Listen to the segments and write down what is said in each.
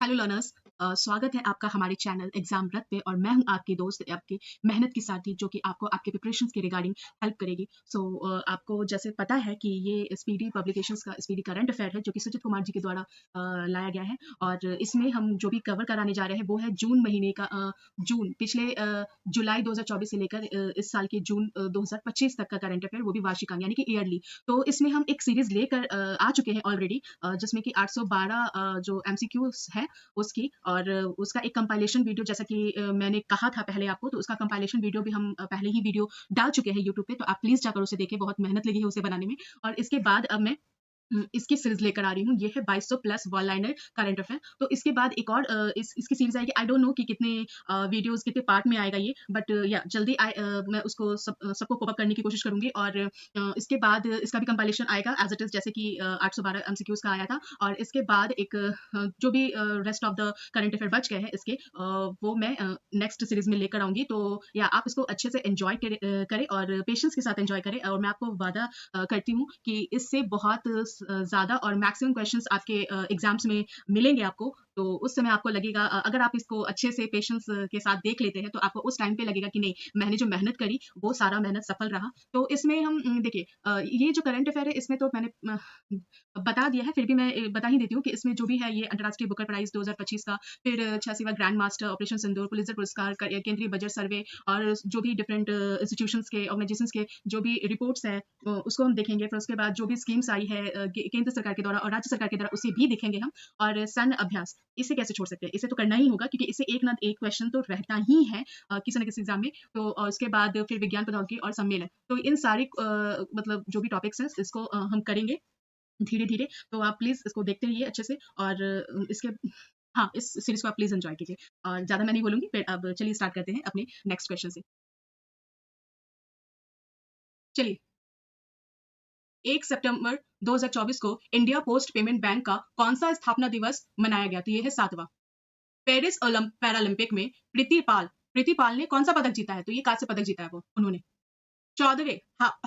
Hello learners. स्वागत है आपका हमारे चैनल एग्जाम रथ पे और मैं हूं आपकी दोस्त आपकी मेहनत की साथी जो कि आपको आपके प्रिपरेशंस के रिगार्डिंग हेल्प करेगी। आपको जैसे पता है कि ये स्पीडी पब्लिकेशंस का स्पीडी करंट अफेयर है जो कि सुजित कुमार जी के द्वारा लाया गया है और इसमें हम जो भी कवर कराने जा रहे हैं वो है जून महीने का जून पिछले जुलाई 2024 से लेकर इस साल के जून 2025 तक का करंट अफेयर, वो भी वार्षिकांक यानी कि ईयरली। तो इसमें हम एक सीरीज लेकर आ चुके हैं ऑलरेडी, जिसमें कि 812 जो एमसीक्यूज है उसकी, और उसका एक कंपाइलेशन वीडियो, जैसा कि मैंने कहा था पहले आपको, तो उसका कंपाइलेशन वीडियो भी हम पहले ही वीडियो डाल चुके हैं यूट्यूब पे, तो आप प्लीज जाकर उसे देखें, बहुत मेहनत लगी है उसे बनाने में। और इसके बाद अब मैं इसकी सीरीज लेकर आ रही हूँ, ये है 2200 plus one liner current affair. तो इसके बाद एक और इसकी सीरीज आएगी। आई डोंट नो कि कितने वीडियोस कितने पार्ट में आएगा ये, बट या जल्दी मैं उसको सबको कोप अप करने की कोशिश करूंगी। और इसके बाद इसका भी कंपाइलेशन आएगा एज इट इज, जैसे कि 812 एमसीक्यूज का आया था। और इसके बाद एक जो भी rest of the current affair बच गए हैं इसके, वो मैं नेक्स्ट सीरीज में लेकर आऊंगी। तो या आप इसको अच्छे से एंजॉय करें और पेशेंस के साथ एंजॉय करें। और मैं आपको वादा करती हूँ कि इससे बहुत ज्यादा और मैक्सिमम क्वेश्चंस आपके एग्जाम्स में मिलेंगे आपको। तो उस समय आपको लगेगा, अगर आप इसको अच्छे से पेशेंस के साथ देख लेते हैं, तो आपको उस टाइम पे लगेगा कि नहीं, मैंने जो मेहनत करी वो सारा मेहनत सफल रहा। तो इसमें हम देखिए, ये जो करंट अफेयर है इसमें तो मैंने बता दिया है, फिर भी मैं बता ही देती हूँ कि इसमें जो भी है, ये अंतर्राष्ट्रीय बुकर प्राइज 2025 का, फिर 86वां ग्रैंड मास्टर ऑपरेशन सिंदूर, पुलित्जर पुरस्कार, केंद्रीय बजट सर्वे, और जो भी डिफरेंट इंस्टीट्यूशंस के, ऑर्गेनाइजेशंस के जो भी रिपोर्ट्स है उसको हम देखेंगे। फिर उसके बाद जो भी स्कीम्स आई है केंद्र सरकार के द्वारा और राज्य सरकार के द्वारा, उसे भी देखेंगे हम। और सैन्य अभ्यास, इसे कैसे छोड़ सकते हैं, इसे तो करना ही होगा, क्योंकि इसे एक ना एक क्वेश्चन तो रहता ही है किसी न किसी एग्जाम में। तो उसके बाद फिर विज्ञान प्रौद्योगिकी और सम्मेलन, तो इन सारे मतलब जो भी टॉपिक्स हैं इसको हम करेंगे धीरे धीरे। तो आप प्लीज इसको देखते रहिए अच्छे से, और इसके हाँ, इस सीरीज को आप प्लीज एंजॉय कीजिए। और ज्यादा मैं नहीं बोलूंगी, फिर अब चलिए स्टार्ट करते हैं अपने नेक्स्ट क्वेश्चन से। चलिए, 1 सितंबर 2024 को इंडिया पोस्ट पेमेंट बैंक का कौन सा स्थापना दिवस मनाया गया? तो ये है 7वां। पेरिस पैरालंपिक में प्रीति पाल ने कौन सा पदक जीता है? तो ये कांस्य पदक जीता है वो उन्होंने। 14वें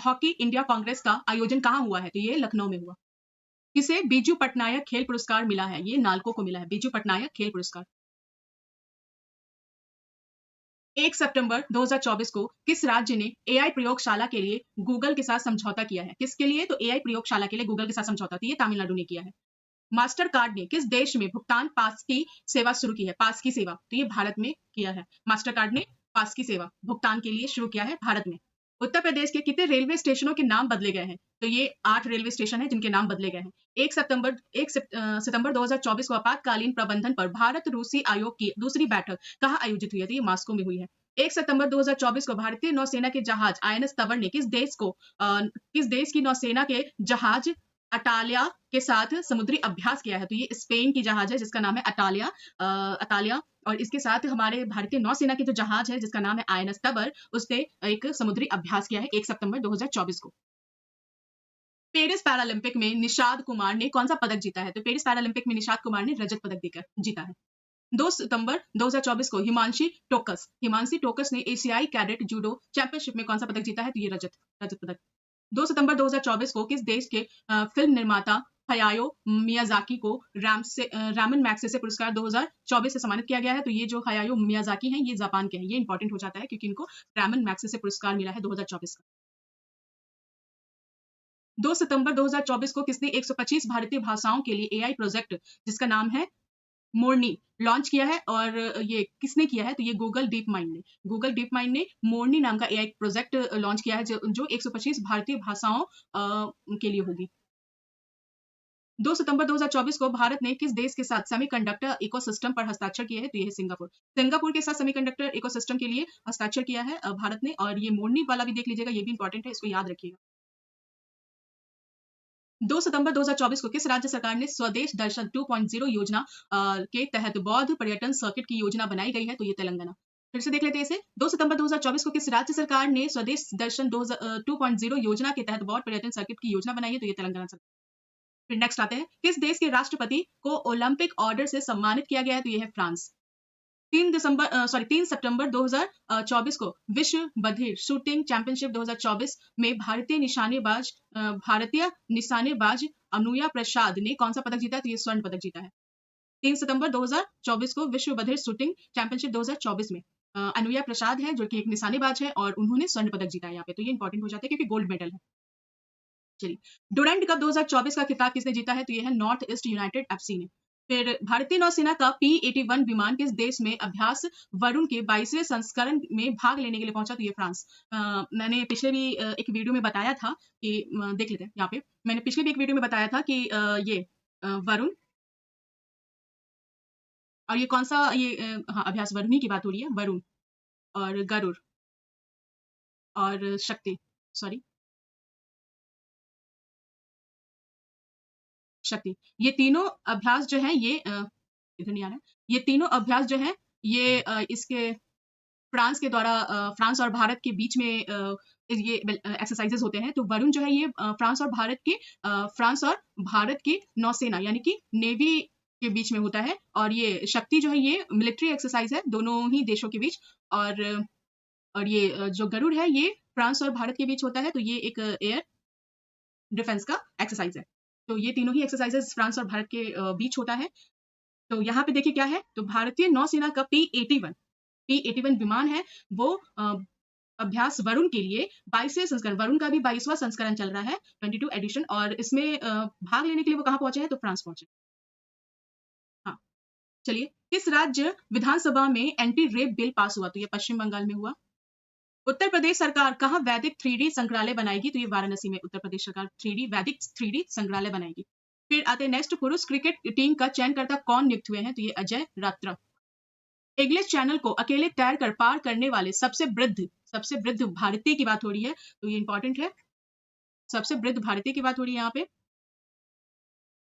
हॉकी इंडिया कांग्रेस का आयोजन कहाँ हुआ है? तो ये लखनऊ में हुआ। किसे बीजू पटनायक खेल पुरस्कार मिला है? ये नालको को मिला है बीजू पटनायक खेल पुरस्कार। 1 सितंबर 2024 को किस राज्य ने एआई प्रयोगशाला के लिए गूगल के साथ समझौता किया है? किसके लिए? तो एआई प्रयोगशाला के लिए गूगल के साथ समझौता, तो ये तमिलनाडु ने किया है। मास्टर कार्ड ने किस देश में भुगतान पास की सेवा शुरू की है? पास की सेवा, तो ये भारत में किया है। मास्टर कार्ड ने पास की सेवा भुगतान के लिए शुरू किया है भारत में। उत्तर प्रदेश के कितने रेलवे स्टेशनों के नाम बदले गए हैं? तो ये 8 रेलवे स्टेशन है जिनके नाम बदले गए हैं। 1 सितंबर 2024 को आपातकालीन प्रबंधन पर भारत रूसी आयोग की दूसरी बैठक कहाँ आयोजित हुई है? तो ये मास्को में हुई है। 1 सितंबर 2024 को भारतीय नौसेना के जहाज आईएनएस तंवर ने किस देश की नौसेना के जहाज अटालिया के साथ समुद्री अभ्यास किया है? तो ये स्पेन की जहाज है जिसका नाम है अटालिया। और इसके साथ हमारे भारतीय नौसेना के जो जहाज है जिसका नाम है आईएनएस तंवर, उसने एक समुद्री अभ्यास किया है 1 सितंबर 2024 को। पेरिस पैरालंपिक में निषाद कुमार ने कौन सा पदक जीता है? तो पेरिस पैरालंपिक में निषाद कुमार ने रजत पदक देकर जीता है। 2 सितंबर 2024 को हिमांशी टोकस ने एशियाई कैडेट जूडो चैंपियनशिप में कौन सा पदक जीता है? तो ये रजत पदक। 2 सितंबर 2024 को किस देश के फिल्म निर्माता हयायो मियाजाकी को रामन मैग्सेसे पुरस्कार 2024 से सम्मानित किया गया है? तो ये जो हयायो मियाजाकी हैं, ये जापान के हैं। ये इंपॉर्टेंट हो जाता है क्योंकि इनको रामन मैग्सेसे पुरस्कार मिला है 2024 का। 2 सितंबर 2024 को किसने 125 भारतीय भाषाओं के लिए एआई प्रोजेक्ट, जिसका नाम है मोरनी, लॉन्च किया है? और ये किसने किया है? तो ये गूगल डीप माइंड ने मोरनी नाम का एआई प्रोजेक्ट लॉन्च किया है, जो 125 भारतीय भाषाओं के लिए होगी। 2 सितंबर 2024 को भारत ने किस देश के साथ सेमीकंडक्टर इकोसिस्टम पर हस्ताक्षर किए हैं? तो ये है सिंगापुर के साथ सेमीकंडक्टर इकोसिस्टम के लिए हस्ताक्षर किया है भारत ने। और ये मोरनी वाला भी देख लीजिएगा, ये भी इंपॉर्टेंट है, इसको याद रखिएगा। 2 सितंबर 2024 को किस राज्य सरकार ने स्वदेश दर्शन 2.0 योजना के तहत बौद्ध पर्यटन सर्किट की योजना बनाई गई है? तो ये तेलंगाना। फिर से देख लेते हैं इसे। 2 सितंबर 2024 को किस राज्य सरकार ने स्वदेश दर्शन 2.0 योजना के तहत बौद्ध पर्यटन सर्किट की योजना बनाई है? तो ये तेलंगाना सरकार। फिर नेक्स्ट आते हैं, किस देश के राष्ट्रपति को ओलंपिक ऑर्डर से सम्मानित किया गया है? तो ये है फ्रांस। 3 सितंबर 2024 को विश्व बधिर शूटिंग चैंपियनशिप 2024 में भारतीय निशानेबाज अनुया प्रसाद ने कौन सा पदक जीता है? तो ये स्वर्ण पदक जीता है। 3 सितंबर 2024 को विश्व बधिर शूटिंग चैंपियनशिप 2024 में अनुया प्रसाद है जो कि एक निशानेबाज है और उन्होंने स्वर्ण पदक जीता है यहाँ पे, तो ये इंपॉर्टेंट हो जाता है क्योंकि गोल्ड मेडल है। चलिए, डुरंड कप 2024 का खिताब किसने जीता है? तो ये है नॉर्थ ईस्ट यूनाइटेड एफसी ने। फिर भारतीय नौसेना का P-81 विमान किस देश में अभ्यास वरुण के 22वें संस्करण में भाग लेने के लिए पहुंचा? तो ये फ्रांस। मैंने पिछले भी एक वीडियो में बताया था कि देख लेते हैं यहाँ पे। मैंने पिछले भी एक वीडियो में बताया था कि ये वरुण और ये कौन सा ये हाँ, अभ्यास वरुण ही की बात हो रही है। वरुण और गरुड़ और शक्ति, सॉरी शक्ति। ये तीनों अभ्यास जो है ये इधर नहीं आ रहा है। ये तीनों अभ्यास जो है ये इसके फ्रांस के द्वारा फ्रांस और भारत के बीच में ये एक्सरसाइजेस होते हैं। तो वरुण जो है ये फ्रांस और भारत की नौसेना यानी कि नेवी के बीच में होता है और ये शक्ति जो है ये मिलिट्री एक्सरसाइज है दोनों ही देशों के बीच। और ये जो गरुड़ है ये फ्रांस और भारत के बीच होता है, तो ये एक एयर डिफेंस का एक्सरसाइज है। तो ये तीनों ही एक्सरसाइजेस फ्रांस और भारत के बीच होता है। तो यहाँ पे देखिए क्या है, तो भारतीय नौसेना का P-81 विमान है वो अभ्यास वरुण के लिए 22वें संस्करण, वरुण का भी 22वां संस्करण चल रहा है, 22 एडिशन, और इसमें भाग लेने के लिए वो कहाँ पहुंचे हैं? तो फ्रांस पहुंचे। हाँ, चलिए, किस राज्य विधानसभा में एंटी रेप बिल पास हुआ? तो ये पश्चिम बंगाल में हुआ। उत्तर प्रदेश सरकार कहाँ वैदिक 3D संग्रहालय बनाएगी? तो ये वाराणसी में उत्तर प्रदेश सरकार वैदिक 3D संग्रहालय बनाएगी। फिर आते हैं नेक्स्ट, पुरुष क्रिकेट टीम का चयनकर्ता कौन नियुक्त हुए हैं? तो ये अजय रात्रा। इंग्लिश चैनल को अकेले तैर कर पार करने वाले सबसे वृद्ध भारतीय की बात हो रही है, तो ये इंपॉर्टेंट है। सबसे वृद्ध भारतीय की बात हो रही है यहाँ पे,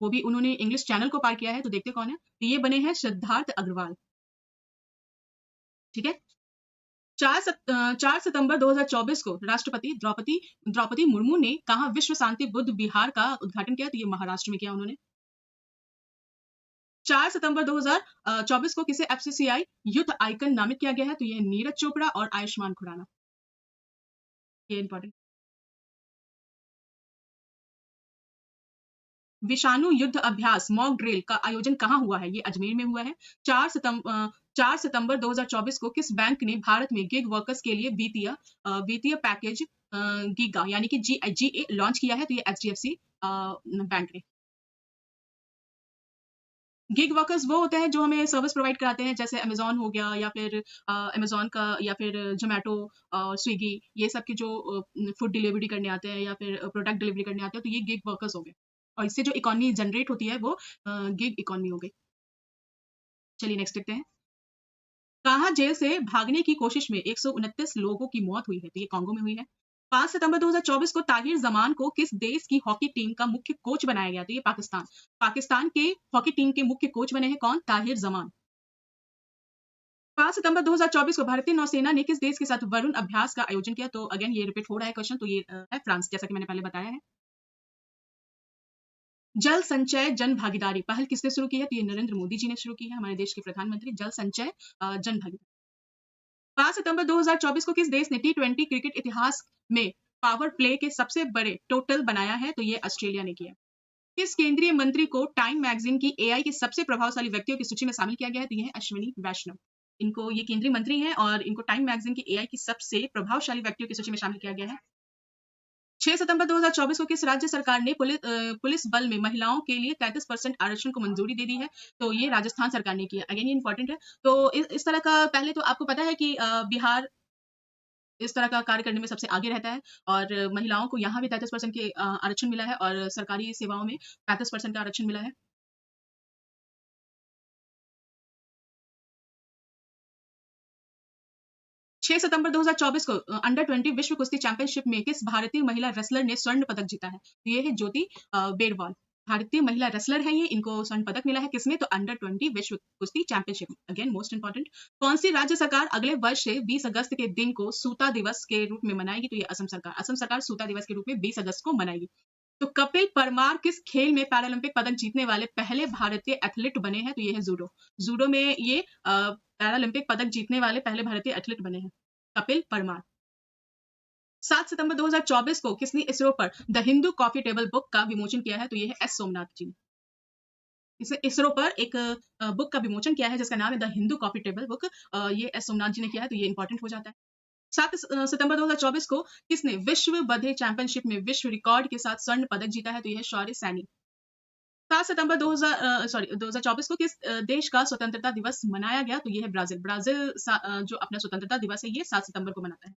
वो भी उन्होंने इंग्लिश चैनल को पार किया है, तो देखते कौन है। तो ये बने हैं सिद्धार्थ अग्रवाल। ठीक है। 4 सितंबर 2024 को राष्ट्रपति द्रौपदी मुर्मू ने कहा विश्व शांति बुद्ध विहार का उद्घाटन किया? तो ये महाराष्ट्र में किया उन्होंने। 4 सितंबर 2024 को किसे एफसीसीआई यूथ आइकन नामित किया गया है? तो ये नीरज चोपड़ा और आयुष्मान खुराना। ये इंपॉर्टेंट। विषाणु युद्ध अभ्यास मॉक ड्रिल का आयोजन कहाँ हुआ है? ये अजमेर में हुआ है। 4 सितंबर 2024 को किस बैंक ने भारत में गिग वर्कर्स के लिए वित्तीय पैकेज गीगा यानी कि GA लॉन्च किया है? तो ये HDFC बैंक ने। गिग वर्कर्स वो होते हैं जो हमें सर्विस प्रोवाइड कराते हैं, जैसे अमेज़न हो गया या फिर अमेज़न का या फिर ज़ोमैटो और स्विगी, ये सब के जो फूड डिलीवरी करने आते हैं या फिर प्रोडक्ट डिलीवरी करने आते हैं, तो ये गिग वर्कर्स हो गए। और इससे जो इकोनॉमी जनरेट होती है वो गिग इकोनॉमी हो गई। चलिए नेक्स्ट देखते हैं। कहाँ जेल से भागने की कोशिश में 129 लोगों की मौत हुई है? तो ये कांगो में हुई है। 5 सितंबर 2024 को ताहिर जमान को किस देश की हॉकी टीम का मुख्य कोच बनाया गया? तो ये पाकिस्तान। पाकिस्तान के हॉकी टीम के मुख्य कोच बने हैं कौन? ताहिर जमान। 5 सितंबर 2024 को भारतीय नौसेना ने किस देश के साथ वरुण अभ्यास का आयोजन किया? तो अगेन ये रिपीट हो रहा है क्वेश्चन, तो ये है फ्रांस, जैसा कि मैंने पहले बताया है। जल संचय जन भागीदारी पहल किसने शुरू की है? तो ये नरेंद्र मोदी जी ने शुरू की है, हमारे देश के प्रधानमंत्री। जल संचय जन भागीदारी। 5 सितंबर 2024 को किस देश ने T20 क्रिकेट इतिहास में पावर प्ले के सबसे बड़े टोटल बनाया है? तो ये ऑस्ट्रेलिया ने किया। किस केंद्रीय मंत्री को टाइम मैगजीन की एआई के सबसे प्रभावशाली व्यक्तियों की सूची में शामिल किया गया है? तो ये है अश्विनी वैष्णव। इनको, ये केंद्रीय मंत्री हैं और इनको टाइम मैगजीन की एआई की सबसे प्रभावशाली व्यक्तियों की सूची में शामिल किया गया है। 6 सितंबर 2024 को किस राज्य सरकार ने पुलिस बल में महिलाओं के लिए 33% आरक्षण को मंजूरी दे दी है? तो ये राजस्थान सरकार ने किया। अगेन ये इंपॉर्टेंट है। तो इस तरह का पहले तो आपको पता है कि बिहार इस तरह का कार्य करने में सबसे आगे रहता है और महिलाओं को यहाँ भी 33% के आरक्षण मिला है और सरकारी सेवाओं में 35% का आरक्षण मिला है। 6 सितंबर 2024 को अंडर 20 विश्व कुश्ती चैंपियनशिप में किस भारतीय महिला रेसलर ने स्वर्ण पदक जीता है? तो ये है ज्योति बेरवाल। भारतीय महिला रेसलर है ये, इनको स्वर्ण पदक मिला है किसमें? तो अंडर 20 विश्व कुश्ती चैंपियनशिप में। Again most important. कौन सी राज्य सरकार अगले वर्ष से 20 अगस्त के दिन को सूता दिवस के रूप में मनाएगी? तो ये असम सरकार। असम सरकार सूता दिवस के रूप में 20 अगस्त को मनाएगी। तो कपिल परमार किस खेल में पैरालंपिक पदक जीतने वाले पहले भारतीय एथलीट बने हैं? तो ये है जूडो। जूडो में ये पैरालंपिक पदक जीतने वाले पहले भारतीय एथलीट बने हैं कपिल परमार। 7 सितंबर 2024 को किसने इसरो पर the Hindu coffee table book का विमोचन किया है? तो ये है एस सोमनाथ जी। इसे इसरो पर एक बुक का विमोचन किया है जिसका नाम है the Hindu coffee table book. ये एस सोमनाथ जी ने किया है, तो ये इंपॉर्टेंट हो जाता है। 7 सितंबर 2024 को किसने विश्व बधे चैंपियनशिप में विश्व रिकॉर्ड के साथ स्वर्ण पदक जीता है? तो ये है शौर्य सैनी। 7 सितंबर 2024 को किस देश का स्वतंत्रता दिवस मनाया गया? तो ये है ब्राजील। ब्राजील जो अपना स्वतंत्रता दिवस है ये 7 सितंबर को मनाता है।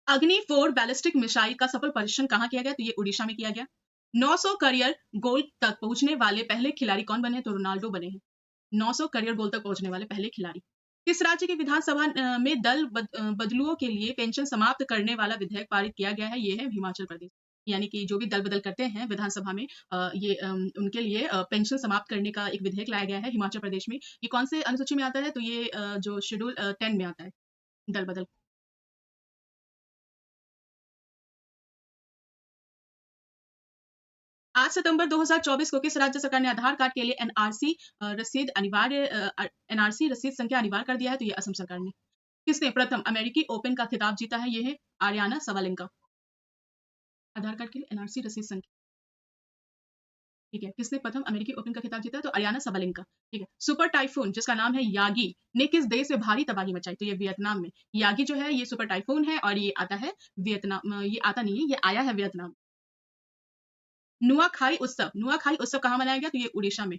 अग्नि 4 बैलिस्टिक मिसाइल का सफल परीक्षण कहाँ किया गया? तो ये ओडिशा में किया गया। 900 करियर गोल तक पहुंचने वाले पहले खिलाड़ी कौन बने? तो रोनाल्डो बने हैं। 900 करियर गोल तक पहुंचने वाले पहले खिलाड़ी। किस राज्य की विधानसभा में बदलुओं के लिए पेंशन समाप्त करने वाला विधेयक पारित किया गया है? ये है हिमाचल प्रदेश। यानी कि जो भी दल बदल करते हैं विधानसभा में, ये उनके लिए पेंशन समाप्त करने का एक विधेयक लाया गया है हिमाचल प्रदेश में। ये कौन से अनुसूची में आता है? तो ये जो शेड्यूल 10 में आता है, दल बदल। 8 सितंबर 2024 को किस राज्य सरकार ने आधार कार्ड के लिए एनआरसी रसीद संख्या अनिवार्य कर दिया है? तो ये असम सरकार ने। किसने प्रथम अमेरिकी ओपन का खिताब जीता है? ये है आर्याना सवालेंका। आधार कार्ड के लिए एनआरसी रसीद संख्या, ठीक है। किसने प्रथम अमेरिकी ओपन का खिताब जीता है? तो आर्याना सबालेंका, ठीक है। सुपर टाइफून जिसका नाम है यागी ने किस देश से भारी तबाही मचाई? तो ये वियतनाम में। यागी जो है ये सुपर टाइफून है और ये आता है वियतनाम, ये आता नहीं है, ये आया है वियतनाम। नुआखाई उत्सव कहाँ मनाया गया? तो ये उड़ीसा में।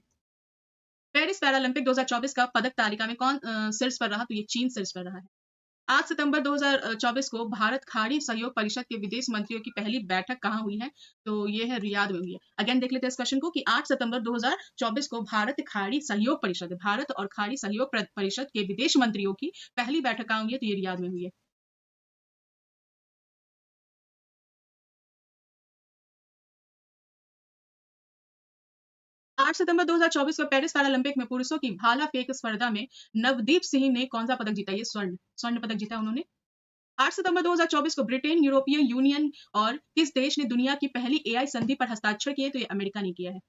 पेरिस पैरालंपिक 2024 का पदक तालिका में कौन शीर्ष पर रहा? तो ये चीन शीर्ष पर रहा है। 8 सितंबर 2024 को भारत खाड़ी सहयोग परिषद के विदेश मंत्रियों की पहली बैठक कहाँ हुई है? तो ये है रियाद में हुई है। अगेन देख लेते हैं इस क्वेश्चन को कि 8 सितंबर 2024 को भारत खाड़ी सहयोग परिषद, भारत और खाड़ी सहयोग परिषद के विदेश मंत्रियों की पहली बैठक कहाँ हुई है? तो ये रियाद में हुई है। 8 सितंबर 2024 को पेरिस पैरालंपिक में पुरुषों की भाला फेंक स्पर्धा में नवदीप सिंह ने कौन सा पदक जीता? ये स्वर्ण स्वर्ण पदक जीता उन्होंने। 8 सितंबर 2024 को ब्रिटेन, यूरोपीय यूनियन और किस देश ने दुनिया की पहली एआई संधि पर हस्ताक्षर किए? तो ये अमेरिका ने किया है।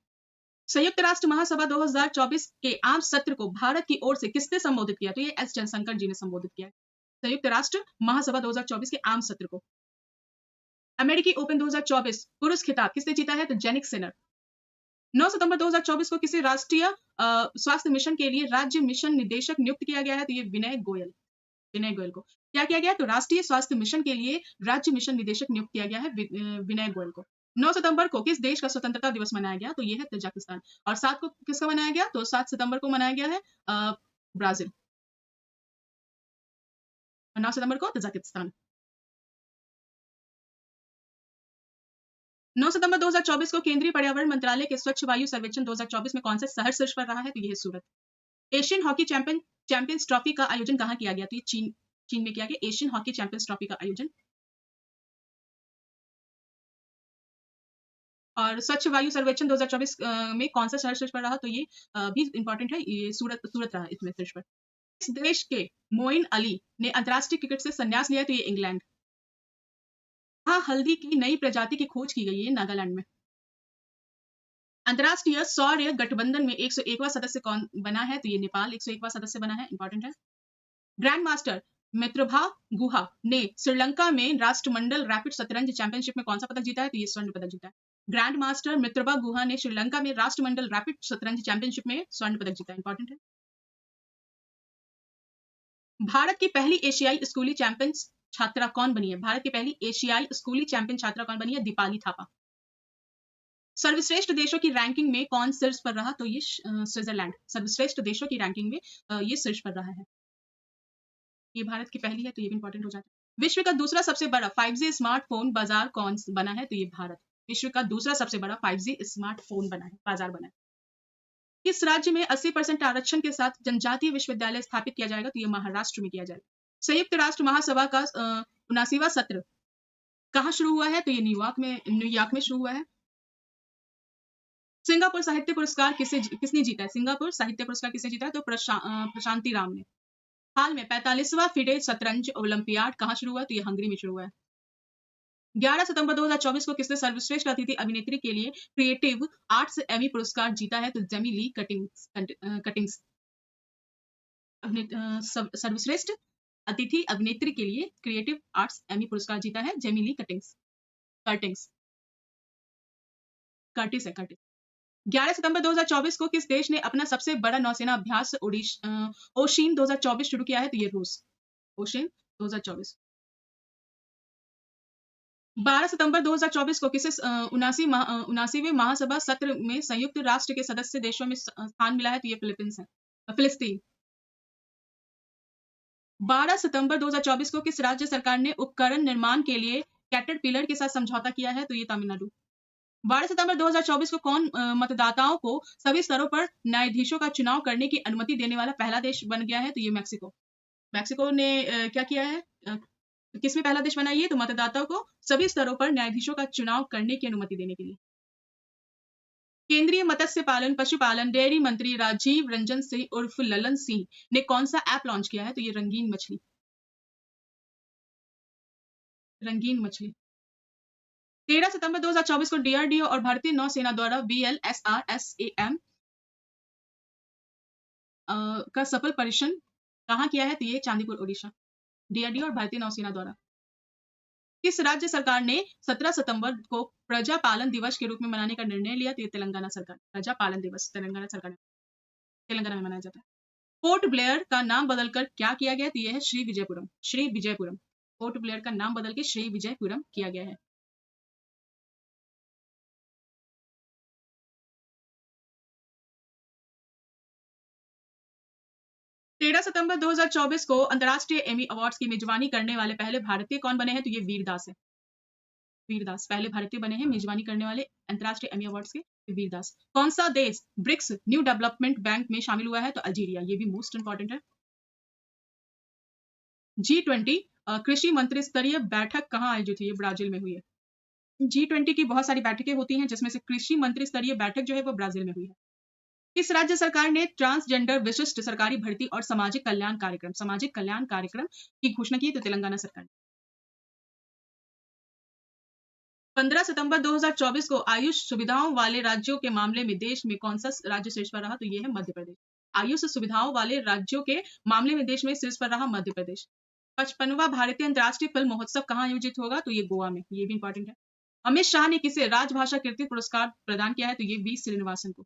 संयुक्त राष्ट्र महासभा 2024 के आम सत्र को भारत की ओर से किसने संबोधित किया? तो ये एस जयशंकर जी ने संबोधित किया है। संयुक्त राष्ट्र महासभा 2024 के आम सत्र को। अमेरिकी ओपन 2024 पुरुष खिताब किसने जीता है? तो जेनिक सिनर। 9 सितंबर 2024 को किसी राष्ट्रीय स्वास्थ्य मिशन के लिए राज्य मिशन निदेशक नियुक्त किया गया है? तो ये विनय गोयल को। क्या किया गया? तो राष्ट्रीय स्वास्थ्य मिशन के लिए राज्य मिशन निदेशक नियुक्त किया गया है विनय गोयल को। 9 सितंबर को किस देश का स्वतंत्रता दिवस मनाया गया? तो ये है तजाकिस्तान। और 7 को किसका मनाया गया? तो 7 सितंबर को मनाया गया है ब्राजील। और 9 सितंबर को तजाकिस्तान। 9 सितंबर 2024 को केंद्रीय पर्यावरण मंत्रालय के स्वच्छ वायु सर्वेक्षण 2024 में कौन सा शहर शीर्ष पर रहा है? तो ये है सूरत। एशियन हॉकी चैंपियंस ट्रॉफी का आयोजन कहाँ किया गया? तो ये चीन में किया गया एशियन हॉकी चैंपियंस ट्रॉफी का आयोजन। और स्वच्छ वायु सर्वेक्षण 2024 में कौन सा शहर शीर्ष पर रहा? तो ये भी इंपॉर्टेंट है, ये सूरत रहा इसमें शीर्ष पर। इस देश के मोइन अली ने अंतर्राष्ट्रीय क्रिकेट से संन्यास लिया? तो ये इंग्लैंड। हाँ, हल्दी की नई प्रजाति की खोज की गई है नागालैंड में। अंतर्राष्ट्रीय सौर्य गठबंधन में 101वां सदस्य कौन बना है? तो ये नेपाल 101वां सदस्य बना है, इंपॉर्टेंट है। ग्रैंड मास्टर मित्रभा गुहा ने श्रीलंका में राष्ट्रमंडल रैपिड शतरंज चैंपियनशिप में कौन सा पदक जीता है? तो ये स्वर्ण पदक जीता है। ग्रैंड मास्टर मित्रबा गुहा ने श्रीलंका में राष्ट्रमंडल रैपिड शतरंज चैंपियनशिप में स्वर्ण पदक जीता है, इंपॉर्टेंट है। भारत की पहली एशियाई स्कूली चैंपियन छात्रा कौन बनी है? भारत की पहली एशियाई स्कूली चैंपियन छात्रा कौन बनी है? दीपाली थापा। सर्वश्रेष्ठ देशों की रैंकिंग में कौन शीर्ष पर रहा? तो ये स्विट्जरलैंड सर्वश्रेष्ठ देशों की रैंकिंग में ये शीर्ष पर रहा है। ये भारत की पहली है, तो ये भी इंपॉर्टेंट हो जाता है। विश्व का दूसरा सबसे बड़ा 5G स्मार्टफोन बाजार कौन बना है? तो ये भारत। विश्व का दूसरा सबसे बड़ा 5G स्मार्टफोन बना है, बाजार बना है। किस राज्य में 80% आरक्षण के साथ जनजातीय विश्वविद्यालय स्थापित किया जाएगा? तो ये महाराष्ट्र में किया जाएगा। संयुक्त राष्ट्र महासभा का 79वां सत्र कहाँ शुरू हुआ है? तो ये न्यूयॉर्क में शुरू हुआ है। सिंगापुर साहित्य पुरस्कार किसने जीता है? सिंगापुर साहित्य पुरस्कार किसने जीता है? तो प्रशांति राम ने। हाल में 45वां फिडे शतरंज ओलंपियाड कहाँ शुरू हुआ? तो ये हंगरी में शुरू हुआ है। 11 सितंबर 2024 को किसने सर्वश्रेष्ठ अतिथि अभिनेत्री के लिए क्रिएटिव आर्ट्स एमी पुरस्कार जीता है? तो जेमी ली कटिंग्स सर्वश्रेष्ठ अतिथि अभिनेत्री के लिए क्रिएटिव आर्ट्स एमी पुरस्कार जीता है जेमी ली कर्टिस है कर्टिस। 11 सितंबर 2024 को किस देश ने अपना सबसे बड़ा नौसेना अभ्यास ओशिन 2024 शुरू किया है? तो ये रूस। ओशिन 2024। 12 सितंबर 2024 को किसे 79वें महासभा सत्र में संयुक्त राष्ट्र के सदस्य देशों में स्थान मिला है? तो ये फिलीपींस है, फिलिस्तीन। 12 सितंबर 2024 को किस राज्य सरकार ने उपकरण निर्माण के लिए कैटरपिलर के साथ समझौता किया है? तो ये तमिलनाडु। 12 सितंबर 2024 को कौन मतदाताओं को सभी स्तरों पर न्यायाधीशों का चुनाव करने की अनुमति देने वाला पहला देश बन गया है? तो ये मैक्सिको। मैक्सिको ने क्या किया है? किसमें पहला देश बना ये? तो मतदाताओं को सभी स्तरों पर न्यायाधीशों का चुनाव करने की अनुमति देने के लिए। केंद्रीय मत्स्य पालन पशुपालन डेयरी मंत्री राजीव रंजन सिंह उर्फ ललन सिंह ने कौन सा ऐप लॉन्च किया है? तो ये रंगीन मछली। रंगीन मछली। 13 सितंबर 2024 को डीआरडीओ और भारतीय नौसेना द्वारा VLSRSAM का सफल परीक्षण कहाँ किया है? तो ये चांदीपुर ओडिशा। डीआरडीओ और भारतीय नौसेना द्वारा। किस राज्य सरकार ने 17 सितंबर को प्रजा पालन दिवस के रूप में मनाने का निर्णय लिया? तो ये तेलंगाना सरकार। प्रजा पालन दिवस तेलंगाना सरकार, तेलंगाना में मनाया जाता है। पोर्ट ब्लेयर का नाम बदलकर क्या किया गया? तो यह है श्री विजयपुरम। श्री विजयपुरम। पोर्ट ब्लेयर का नाम बदल के श्री विजयपुरम किया गया है। 13 सितंबर 2024 को अंतर्राष्ट्रीय एमी अवार्ड्स की मेजबानी करने वाले पहले भारतीय कौन बने हैं? तो ये वीरदास है। वीरदास पहले भारतीय बने हैं मेजबानी करने वाले अंतर्राष्ट्रीय एमी अवार्ड्स के। वीरदास। कौन सा देश ब्रिक्स न्यू डेवलपमेंट बैंक में शामिल हुआ है? तो अल्जीरिया। ये भी मोस्ट इंपॉर्टेंट है। G20 कृषि मंत्री स्तरीय बैठक कहाँ आयोजित हुई है? ब्राजील में हुई है। G20 की बहुत सारी बैठकें होती हैं जिसमें से कृषि मंत्री स्तरीय बैठक जो है वो ब्राजील में हुई है। किस राज्य सरकार ने ट्रांसजेंडर विशिष्ट सरकारी भर्ती और सामाजिक कल्याण कार्यक्रम की घोषणा की? तो तेलंगाना सरकार। 15 सितंबर 2024 को आयुष सुविधाओं वाले राज्यों के मामले में देश में कौन सा राज्य शीर्ष पर रहा? तो ये है मध्य प्रदेश। आयुष सुविधाओं वाले राज्यों के मामले में देश में शीर्ष पर रहा मध्य प्रदेश। 55वां भारतीय अंतर्राष्ट्रीय फिल्म महोत्सव कहाँ आयोजित होगा? तो ये गोवा में। ये भी इंपॉर्टेंट है। अमित शाह ने किसे राजभाषा कीर्ति पुरस्कार प्रदान किया है? तो ये वी श्रीनिवासन को।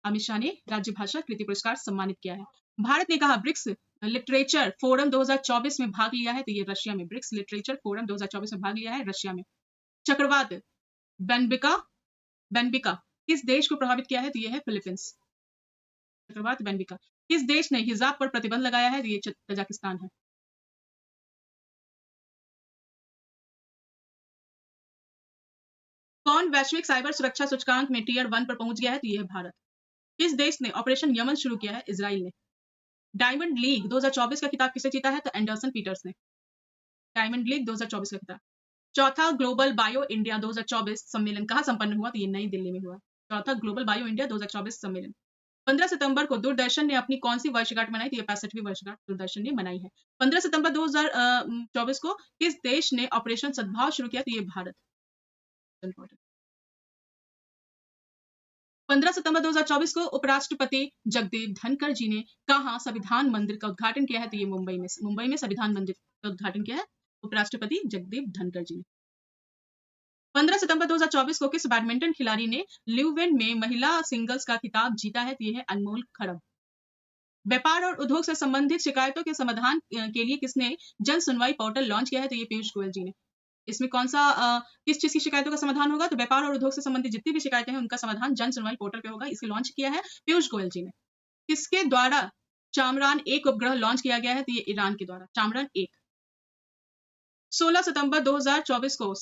अमित शाह ने राज्य भाषा कृति पुरस्कार सम्मानित किया है। भारत ने कहा ब्रिक्स लिटरेचर फोरम 2024 में भाग लिया है? तो ये रशिया में। ब्रिक्स लिटरेचर फोरम 2024 में भाग लिया है रशिया में। चक्रवात बेनबिका बेनबिका किस देश को प्रभावित किया है? तो ये है फिलीपींस। चक्रवात बेनबिका। किस देश ने हिजाब पर प्रतिबंध लगाया है? तो ये तजाकिस्तान है। कौन वैश्विक साइबर सुरक्षा सूचकांक में टियर 1 पर पहुंच गया है? तो ये है भारत। किस देश ने ऑपरेशन यमन शुरू किया है? इजराइल ने। डायमंड लीग 2024 का खिताब किसे जीता है? तो एंडरसन पीटर्स ने। डायमंड लीग 2024 का खिताब। चौथा ग्लोबल बायो इंडिया 2024 सम्मेलन कहाँ संपन्न हुआ? तो ये नई दिल्ली में हुआ। चौथा ग्लोबल बायो इंडिया 2024 सम्मेलन। 15 सितंबर को दूरदर्शन ने अपनी कौन सी वर्षगांठ मनाई? तो ये 65वीं वर्षगांठ दूरदर्शन ने मनाई है। 15 सितंबर 2024 को किस देश ने ऑपरेशन सद्भाव शुरू किया? तो ये भारत। 15 सितंबर 2024 को उपराष्ट्रपति जगदीप धनखड़ जी ने कहा संविधान मंदिर का उद्घाटन किया है? तो ये मुंबई में संविधान मंदिर का उद्घाटन किया है उपराष्ट्रपति जगदीप धनखड़ जी ने। 15 सितंबर 2024 को किस बैडमिंटन खिलाड़ी ने ल्यूवेन में महिला सिंगल्स का खिताब जीता है? तो ये है अनमोल खड़ब। व्यापार और उद्योग से संबंधित शिकायतों के समाधान के लिए किसने जन सुनवाई पोर्टल लॉन्च किया है? तो ये पीयूष गोयल जी ने। इसमें कौन सा किस चीज की शिकायतों का समाधान होगा? तो व्यापार और उद्योग से संबंधित जितनी भी शिकायतें हैं उनका समाधान जन सुनवाई पोर्टल पे होगा। इसे लॉन्च किया है पीयूष गोयल जी ने। किसके द्वारा चामरान 1 उपग्रह लॉन्च किया गया है? तो ये ईरान के द्वारा चामरान 1। 16 सितंबर 2024 को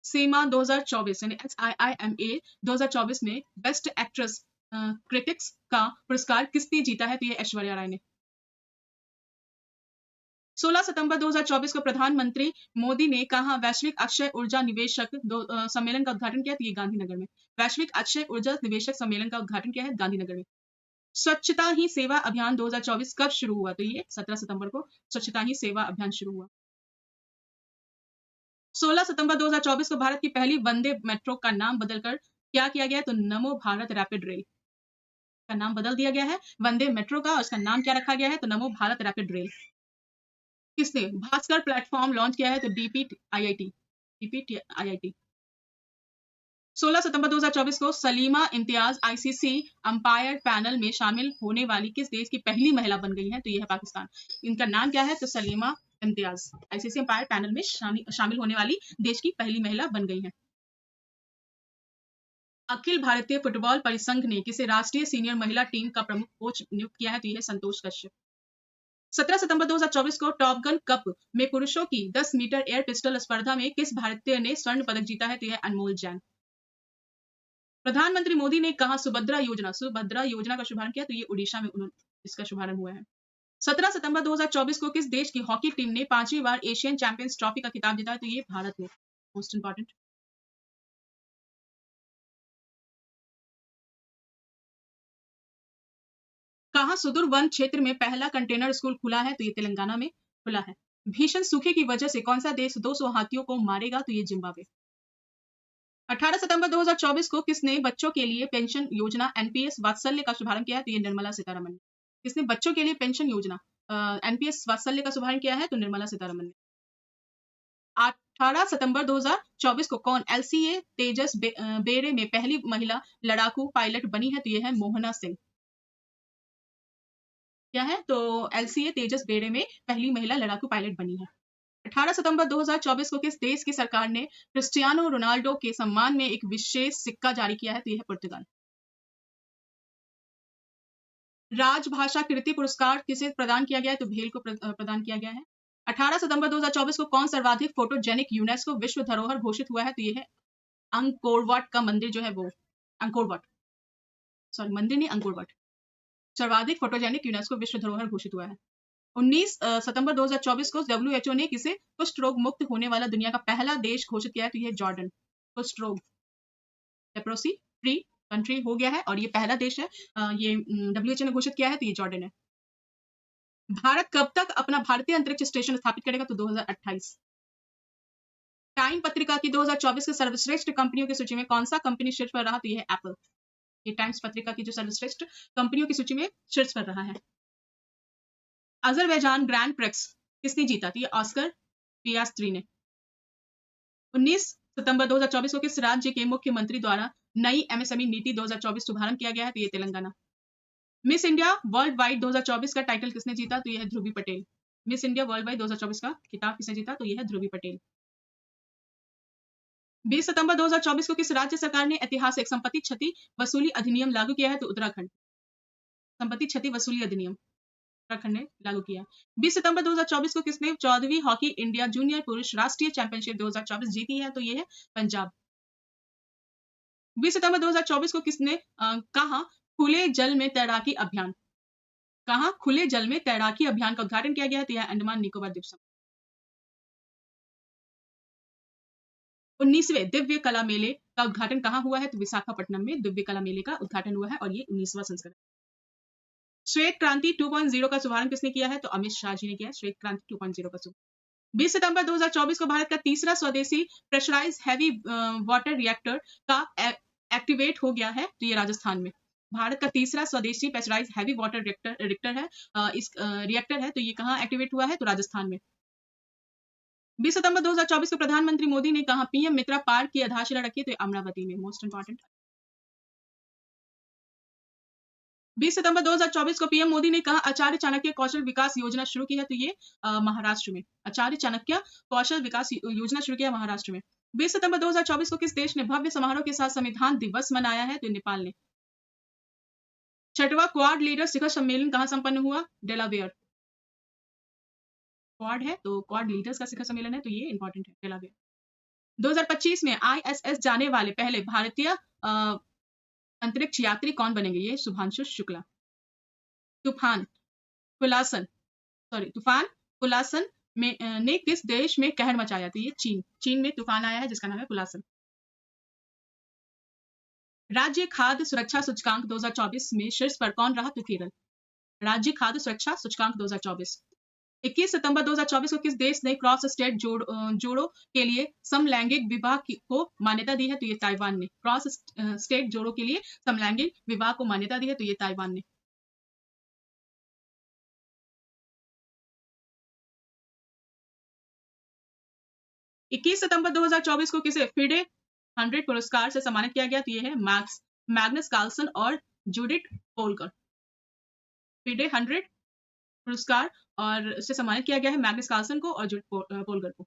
सीमा 2024 यानी SIIMA 2024 में बेस्ट एक्ट्रेस क्रिटिक्स का पुरस्कार किसने जीता है? तो ये ऐश्वर्या राय ने। 16 सितंबर 2024 को प्रधानमंत्री मोदी ने कहा वैश्विक अक्षय ऊर्जा निवेशक सम्मेलन का उद्घाटन किया? तो ये गांधीनगर में। वैश्विक अक्षय ऊर्जा निवेशक सम्मेलन का उद्घाटन किया है गांधीनगर में। स्वच्छता ही सेवा अभियान 2024 कब शुरू हुआ? तो ये 17 सितंबर को स्वच्छता ही सेवा अभियान शुरू हुआ। 16 सितंबर 2024 को भारत की पहली वंदे मेट्रो का नाम बदलकर क्या किया गया? तो नमो भारत रैपिड रेल का नाम बदल दिया गया है वंदे मेट्रो का। और उसका नाम क्या रखा गया है? तो नमो भारत रैपिड रेल। किसने भास्कर प्लेटफॉर्म लॉन्च किया है? तो डीपीआईआईटी। 16 सितंबर 2024 को Salima Imtiaz ICC umpire panel में शामिल होने वाली किस देश की पहली महिला बन गई है? तो ये है पाकिस्तान। इनका नाम क्या है? तो Salima Imtiaz ICC umpire panel में शामिल होने वाली देश की पहली महिला बन गई है। अखिल भारतीय फुटबॉल परिसंघ ने किसे राष्ट्रीय सीनियर महिला टीम का प्रमुख कोच नियुक्त किया है? तो यह है संतोष कश्यप। 17 सितंबर 2024 को टॉप गन कप में पुरुषों की 10 मीटर एयर पिस्टल स्पर्धा में किस भारतीय ने स्वर्ण पदक जीता है? तो यह अनमोल जैन। प्रधानमंत्री मोदी ने कहा सुभद्रा योजना का शुभारंभ किया, तो ये उड़ीसा में उन्होंने इसका शुभारंभ हुआ है। 17 सितंबर 2024 को किस देश की हॉकी टीम ने 5वीं बार एशियन चैंपियंस ट्रॉफी का खिताब जीता है? तो ये भारत ने। Most important. कहा सुदूर वन क्षेत्र में पहला कंटेनर स्कूल खुला है? तो ये तेलंगाना में खुला है। भीषण सूखे की वजह से कौन सा देश 200 हाथियों को मारेगा? तो ये जिम्बाब्वे। 18 सितंबर 2024 को किसने बच्चों के लिए पेंशन योजना एनपीएस वात्सल्य का शुभारंभ किया है? तो ये निर्मला सीतारमण ने। किसने बच्चों के लिए पेंशन योजना एनपीएस वात्सल्य का शुभारंभ किया है? तो निर्मला सीतारमण ने। 18 सितंबर 2024 को कौन एलसीए तेजस बेड़े में पहली महिला लड़ाकू पायलट बनी है? तो ये है मोहना सिंह। क्या है? तो एलसीए तेजस बेड़े में पहली महिला लड़ाकू पायलट बनी है। 18 सितंबर 2024 को किस देश की सरकार ने क्रिस्टियानो रोनाल्डो के सम्मान में एक विशेष सिक्का जारी किया है? तो यह है पुर्तगाल। राजभाषा कृति पुरस्कार किसे प्रदान किया गया है? तो भेल को प्रदान किया गया है। 18 सितंबर 2024 को कौन सर्वाधिक फोटोजेनिक यूनेस्को विश्व धरोहर घोषित हुआ है? तो यह है अंकोरवाट का मंदिर जो है वो। अंकोरवाट, सॉरी मंदिर नहीं, अंकोरवाट सर्वाधिक फोटोजेनिक यूनेस्को विश्व धरोहर घोषित हुआ है। 19 सितंबर 2024 को डब्ल्यूएचओ ने किसे कुष्ठ रोग मुक्त होने वाला दुनिया का पहला देश घोषित किया है? तो यह जॉर्डन। कुष्ठ रोग लेप्रोसी फ्री कंट्री हो गया है और ये पहला देश है। ये डब्ल्यूएचओ ने घोषित किया है, तो ये जॉर्डन है। भारत कब तक अपना भारतीय अंतरिक्ष स्टेशन स्थापित करेगा? तो 2028। टाइम पत्रिका की 2024 के सर्वश्रेष्ठ कंपनियों की सूची में कौन सा कंपनी शीर्ष पर रहा? तो ये है एप्पल। ये टाइम्स पत्रिका की जो सर्वश्रेष्ठ कंपनियों की सूची में शीर्ष पर रहा है। अजरबैजान ग्रैंड प्रिक्स किसने जीता? थी ऑस्कर पियास्त्री ने। 19 सितंबर 2024 को किस राज्य के मुख्यमंत्री द्वारा नई एमएसएमई नीति 2024 शुभारंभ किया गया है? तो ये Telangana. Miss India world wide 2024 का टाइटल किसने जीता? तो यह है Dhruvi Patel. Miss India world wide 2024 का खिताब किसने जीता? तो यह है ध्रुवी पटेल। 20 सितंबर 2024 को किस राज्य सरकार ने ऐतिहासिक संपत्ति क्षति वसूली अधिनियम लागू किया है? तो उत्तराखंड। संपत्ति क्षति वसूली अधिनियम उत्तराखंड ने लागू किया। 20 सितंबर 2024 को किसने 14वीं हॉकी इंडिया जूनियर पुरुष राष्ट्रीय चैंपियनशिप 2024 जीती है? तो ये है पंजाब। 20 सितंबर 2024 को किसने कहा खुले जल में तैराकी अभियान कहा खुले जल में तैराकी अभियान का उद्घाटन किया गया है? तो यह अंडमान निकोबार द्वीप समूह। 19वें दिव्य कला मेले का उद्घाटन कहाँ हुआ है? तो विशाखापट्टनम में दिव्य कला मेले का उद्घाटन हुआ है और ये 19वां संस्करण। श्वेत क्रांति 2.0 का शुभारंभ किसने किया है? तो अमित शाह जी ने किया है श्वेत क्रांति 2.0 का शुभारंभ। 20 सितंबर 2024 को भारत का तीसरा स्वदेशी प्रेशराइज हैवी वाटर रिएक्टर का एक्टिवेट हो गया है। तो ये राजस्थान में भारत का तीसरा स्वदेशी प्रेशराइज हैवी वाटर रिएक्टर है। इस रिएक्टर है, तो ये कहाँ एक्टिवेट हुआ है? तो राजस्थान में। 20 सितंबर 2024 को प्रधानमंत्री मोदी ने कहा पीएम मित्रा पार्क की आधारशिला रखी, तो अमरावती में। Most important. 20 सितंबर 2024 को पीएम मोदी ने कहा आचार्य चाणक्य कौशल विकास योजना शुरू की है, तो ये महाराष्ट्र में। आचार्य चाणक्य कौशल विकास योजना शुरू किया महाराष्ट्र में। 20 सितंबर 2024 को किस देश ने भव्य समारोह के साथ संविधान दिवस मनाया है? तो नेपाल ने। 6वां क्वाड लीडर शिखर सम्मेलन कहां संपन्न हुआ? डेलावेयर। क्वाड है तो क्वाड लीडर्स का शिखर सम्मेलन है, तो ये इंपॉर्टेंट है डेलावेयर। 2025 में आईएसएस जाने वाले पहले भारतीय अंतरिक्ष यात्री कौन बनेंगे? ये शुभांशु शुक्ला। तूफान पुलासन में ने किस देश में कहर मचाया? तो ये चीन में तूफान आया है जिसका नाम है पुलासन। राज्य खाद्य सुरक्षा सूचकांक 2024 में शीर्ष पर कौन रहा? तो केरल। राज्य खाद्य सुरक्षा सूचकांक 2024। 21 सितंबर 2024 को किस देश ने क्रॉस स्टेट जोड़ों के लिए समलैंगिक विवाह को मान्यता दी है? तो ये ताइवान ने। क्रॉस स्टेट जोड़ों के लिए समलैंगिक विवाह को मान्यता दी है, तो ये ताइवान ने। 21 सितंबर 2024 को किसे फिडे 100 पुरस्कार से सम्मानित किया गया, तो ये है मैग्नस कार्लसन और जूडिथ पोलकर। फिडे 100 पुरस्कार और इससे सम्मानित किया गया है मैग्नस कार्लसन को और जूडिथ पोलकर को।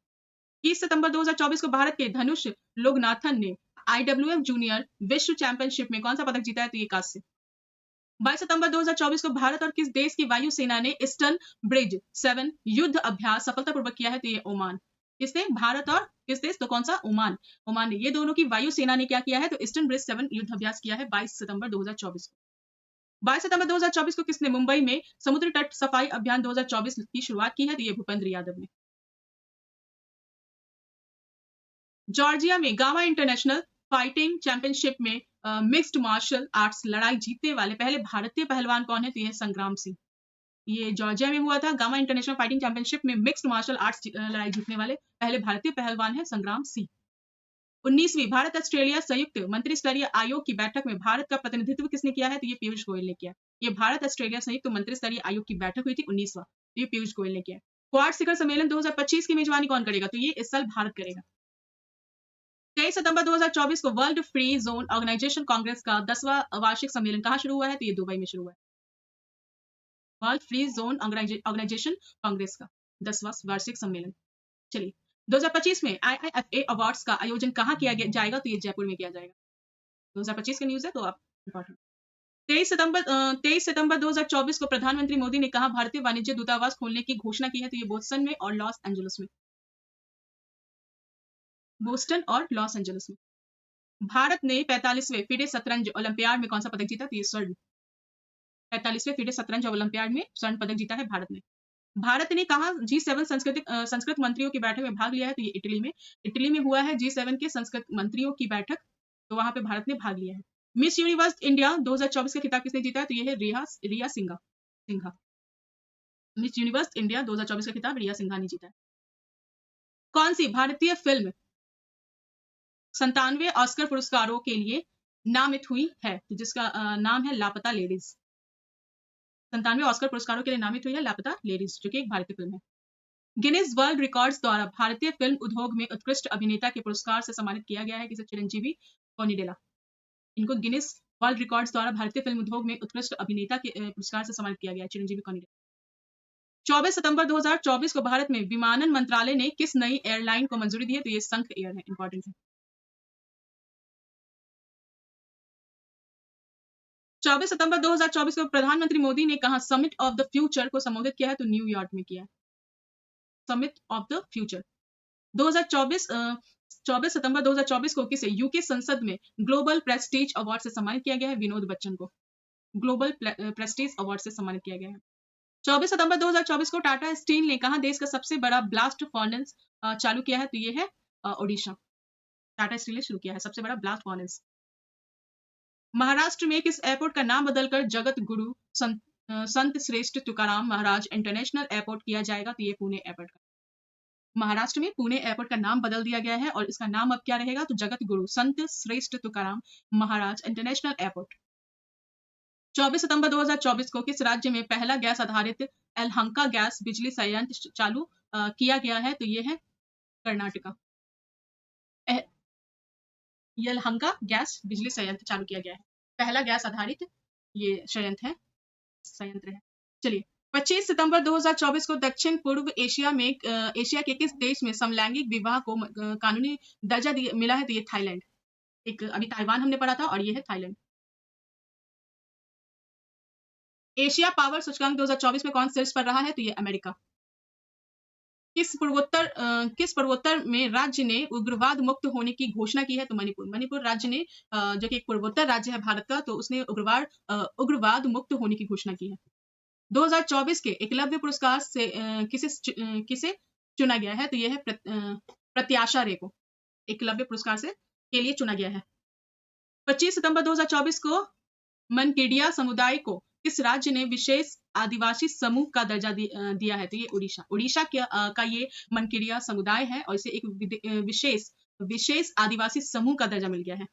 30 सितंबर 2024 को भारत के धनुष लोकनाथन ने IWF जूनियर विश्व चैंपियनशिप में कौन सा पदक जीता है, तो ये कांस्य। 22 सितंबर 2024 को भारत और किस देश की वायुसेना ने ईस्टर्न ब्रिज 7 युद्ध अभ्यास सफलतापूर्वक किया है, तो ये ओमान। किसने? भारत और किस देश? तो कौन सा? ओमान। ओमान ने, ये दोनों की वायुसेना ने क्या किया है, तो ईस्टर्न ब्रिज 7 युद्ध अभ्यास किया है 22 सितंबर 2024 को। 22 सितंबर 2024 को किसने मुंबई में समुद्र तट सफाई अभियान 2024 की शुरुआत की है, तो ये भूपेंद्र यादव ने। जॉर्जिया में गामा इंटरनेशनल फाइटिंग चैंपियनशिप में मिक्स्ड मार्शल आर्ट्स लड़ाई जीतने वाले पहले भारतीय पहलवान कौन है, तो ये संग्राम सिंह। ये जॉर्जिया में हुआ था गामा इंटरनेशनल फाइटिंग चैंपियनशिप में मिक्स्ड मार्शल आर्ट्स लड़ाई जीतने वाले पहले भारतीय पहलवान है संग्राम सिंह। 19वीं भारत ऑस्ट्रेलिया संयुक्त मंत्री स्तरीय आयोग की बैठक में भारत का प्रतिनिधित्व किसने किया है, तो ये पीयूष गोयल ने किया। ये भारत ऑस्ट्रेलिया संयुक्त मंत्री स्तरीय आयोग की बैठक हुई थी 19वां, तो ये पीयूष गोयल ने किया। क्वाड शिखर सम्मेलन 2025 की मेजबानी कौन करेगा, तो ये इस साल भारत करेगा। 23 सितंबर 2024 को world free zone organization congress का 10वां वार्षिक सम्मेलन कहाँ शुरू हुआ है, तो ये दुबई में शुरू हुआ है। World free zone organization congress का 10वां वार्षिक सम्मेलन। चलिए, 2025 में IIFA अवार्ड्स का आयोजन कहाँ किया जाएगा, तो ये जयपुर में किया जाएगा। 2025 का न्यूज है, तो आप इंपॉर्टेंट। 23 सितंबर 2024 को प्रधानमंत्री मोदी ने कहा भारतीय वाणिज्य दूतावास खोलने की घोषणा की है, तो ये बोस्टन में और लॉस एंजलिस में। बोस्टन और लॉस एंजलिस में। भारत ने 45वें फिडे शतरंज ओलंपियाड में कौन सा पदक जीता, तो ये स्वर्ण। 45वें फिडे शतरंज ओलंपियाड में स्वर्ण पदक जीता है भारत ने। भारत ने कहा G7 संस्कृत मंत्रियों की बैठक में भाग लिया है, तो ये इटली में। इटली में हुआ है G7 के संस्कृत मंत्रियों की बैठक, तो वहां पे भारत ने भाग लिया है। मिस यूनिवर्स इंडिया 2024 का खिताब किसने जीता है, तो ये है रिया सिंघा। मिस यूनिवर्स इंडिया 2024 का खिताब रिया सिंघा ने जीता है। कौन सी भारतीय फिल्म 97 ऑस्कर पुरस्कारों के लिए नामित हुई है, तो जिसका नाम है लापता लेडीज। 97 ऑस्कर पुरस्कारों के लिए नामित हुई है लापता लेडीज, जो कि एक भारतीय फिल्म है। गिनीज वर्ल्ड रिकॉर्ड्स द्वारा भारतीय फिल्म उद्योग में उत्कृष्ट अभिनेता के पुरस्कार से सम्मानित किया गया है किसे, चिरंजीवी कोनिडेला। इनको गिनीज वर्ल्ड रिकॉर्ड्स द्वारा भारतीय फिल्म उद्योग में उत्कृष्ट अभिनेता के पुरस्कार से सम्मानित किया गया है, चिरंजीवी कोनिडेला। 24 सितंबर 2024 को भारत में विमानन मंत्रालय ने किस नई एयरलाइन को मंजूरी दी है, तो ये संख एयर है, इंपॉर्टेंट है। 24 सितंबर 2024 को प्रधानमंत्री मोदी ने कहा समिट ऑफ द फ्यूचर को संबोधित किया है, तो न्यूयॉर्क में किया। समिट ऑफ द फ्यूचर 2024 24 सितंबर 2024 को किसे यूके संसद में ग्लोबल प्रेस्टीज अवार्ड से सम्मानित किया गया है, विनोद बच्चन को ग्लोबल प्रेस्टीज अवार्ड से सम्मानित किया गया है। 24 सितंबर 2024 को टाटा स्टील ने कहा देश का सबसे बड़ा ब्लास्ट फर्नेस चालू किया है, तो ये है ओडिशा। टाटा स्टील ने शुरू किया है सबसे बड़ा ब्लास्ट फर्नेस। महाराष्ट्र में किस एयरपोर्ट का नाम बदलकर जगत गुरु संत श्रेष्ठ तुकाराम महाराज इंटरनेशनल एयरपोर्ट किया जाएगा, तो ये पुणे एयरपोर्ट का। महाराष्ट्र में पुणे एयरपोर्ट का नाम बदल दिया गया है और इसका नाम अब क्या रहेगा, तो जगत गुरु संत श्रेष्ठ तुकाराम महाराज इंटरनेशनल एयरपोर्ट। 24 सितंबर 2024 को किस राज्य में पहला गैस आधारित एलहंका गैस बिजली संयंत्र चालू किया गया है, तो ये है कर्नाटका। यलहंका गैस बिजली संयंत्र चालू किया गया है, पहला गैस आधारित ये संयंत्र है। चलिए, 25 सितंबर 2024 को दक्षिण पूर्व एशिया के किस देश में समलैंगिक विवाह को कानूनी दर्जा मिला है, तो ये थाईलैंड। एक अभी ताइवान हमने पढ़ा था और ये है थाईलैंड। एशिया पावर सूचकांक 2024 में कौन शीर्ष पर रहा है, तो ये अमेरिका। किस पूर्वोत्तर में राज्य ने उग्रवाद मुक्त होने की घोषणा की है, तो मणिपुर राज्य ने जो कि एक पूर्वोत्तर राज्य है भारत का, तो उसने उग्रवाद मुक्त होने की घोषणा की है। 2024 के एकलव्य पुरस्कार से किसे चुना गया है, तो यह है प्रत्याशा रे को एकलव्य पुरस्कार से के लिए चुना गया है। 25 सितंबर 2024 को मनकेडिया समुदाय को किस राज्य ने विशेष आदिवासी समूह का दर्जा दिया है, तो ये उड़ीसा का ये मनकेडिया समुदाय है और इसे एक विशेष आदिवासी समूह का दर्जा मिल गया है।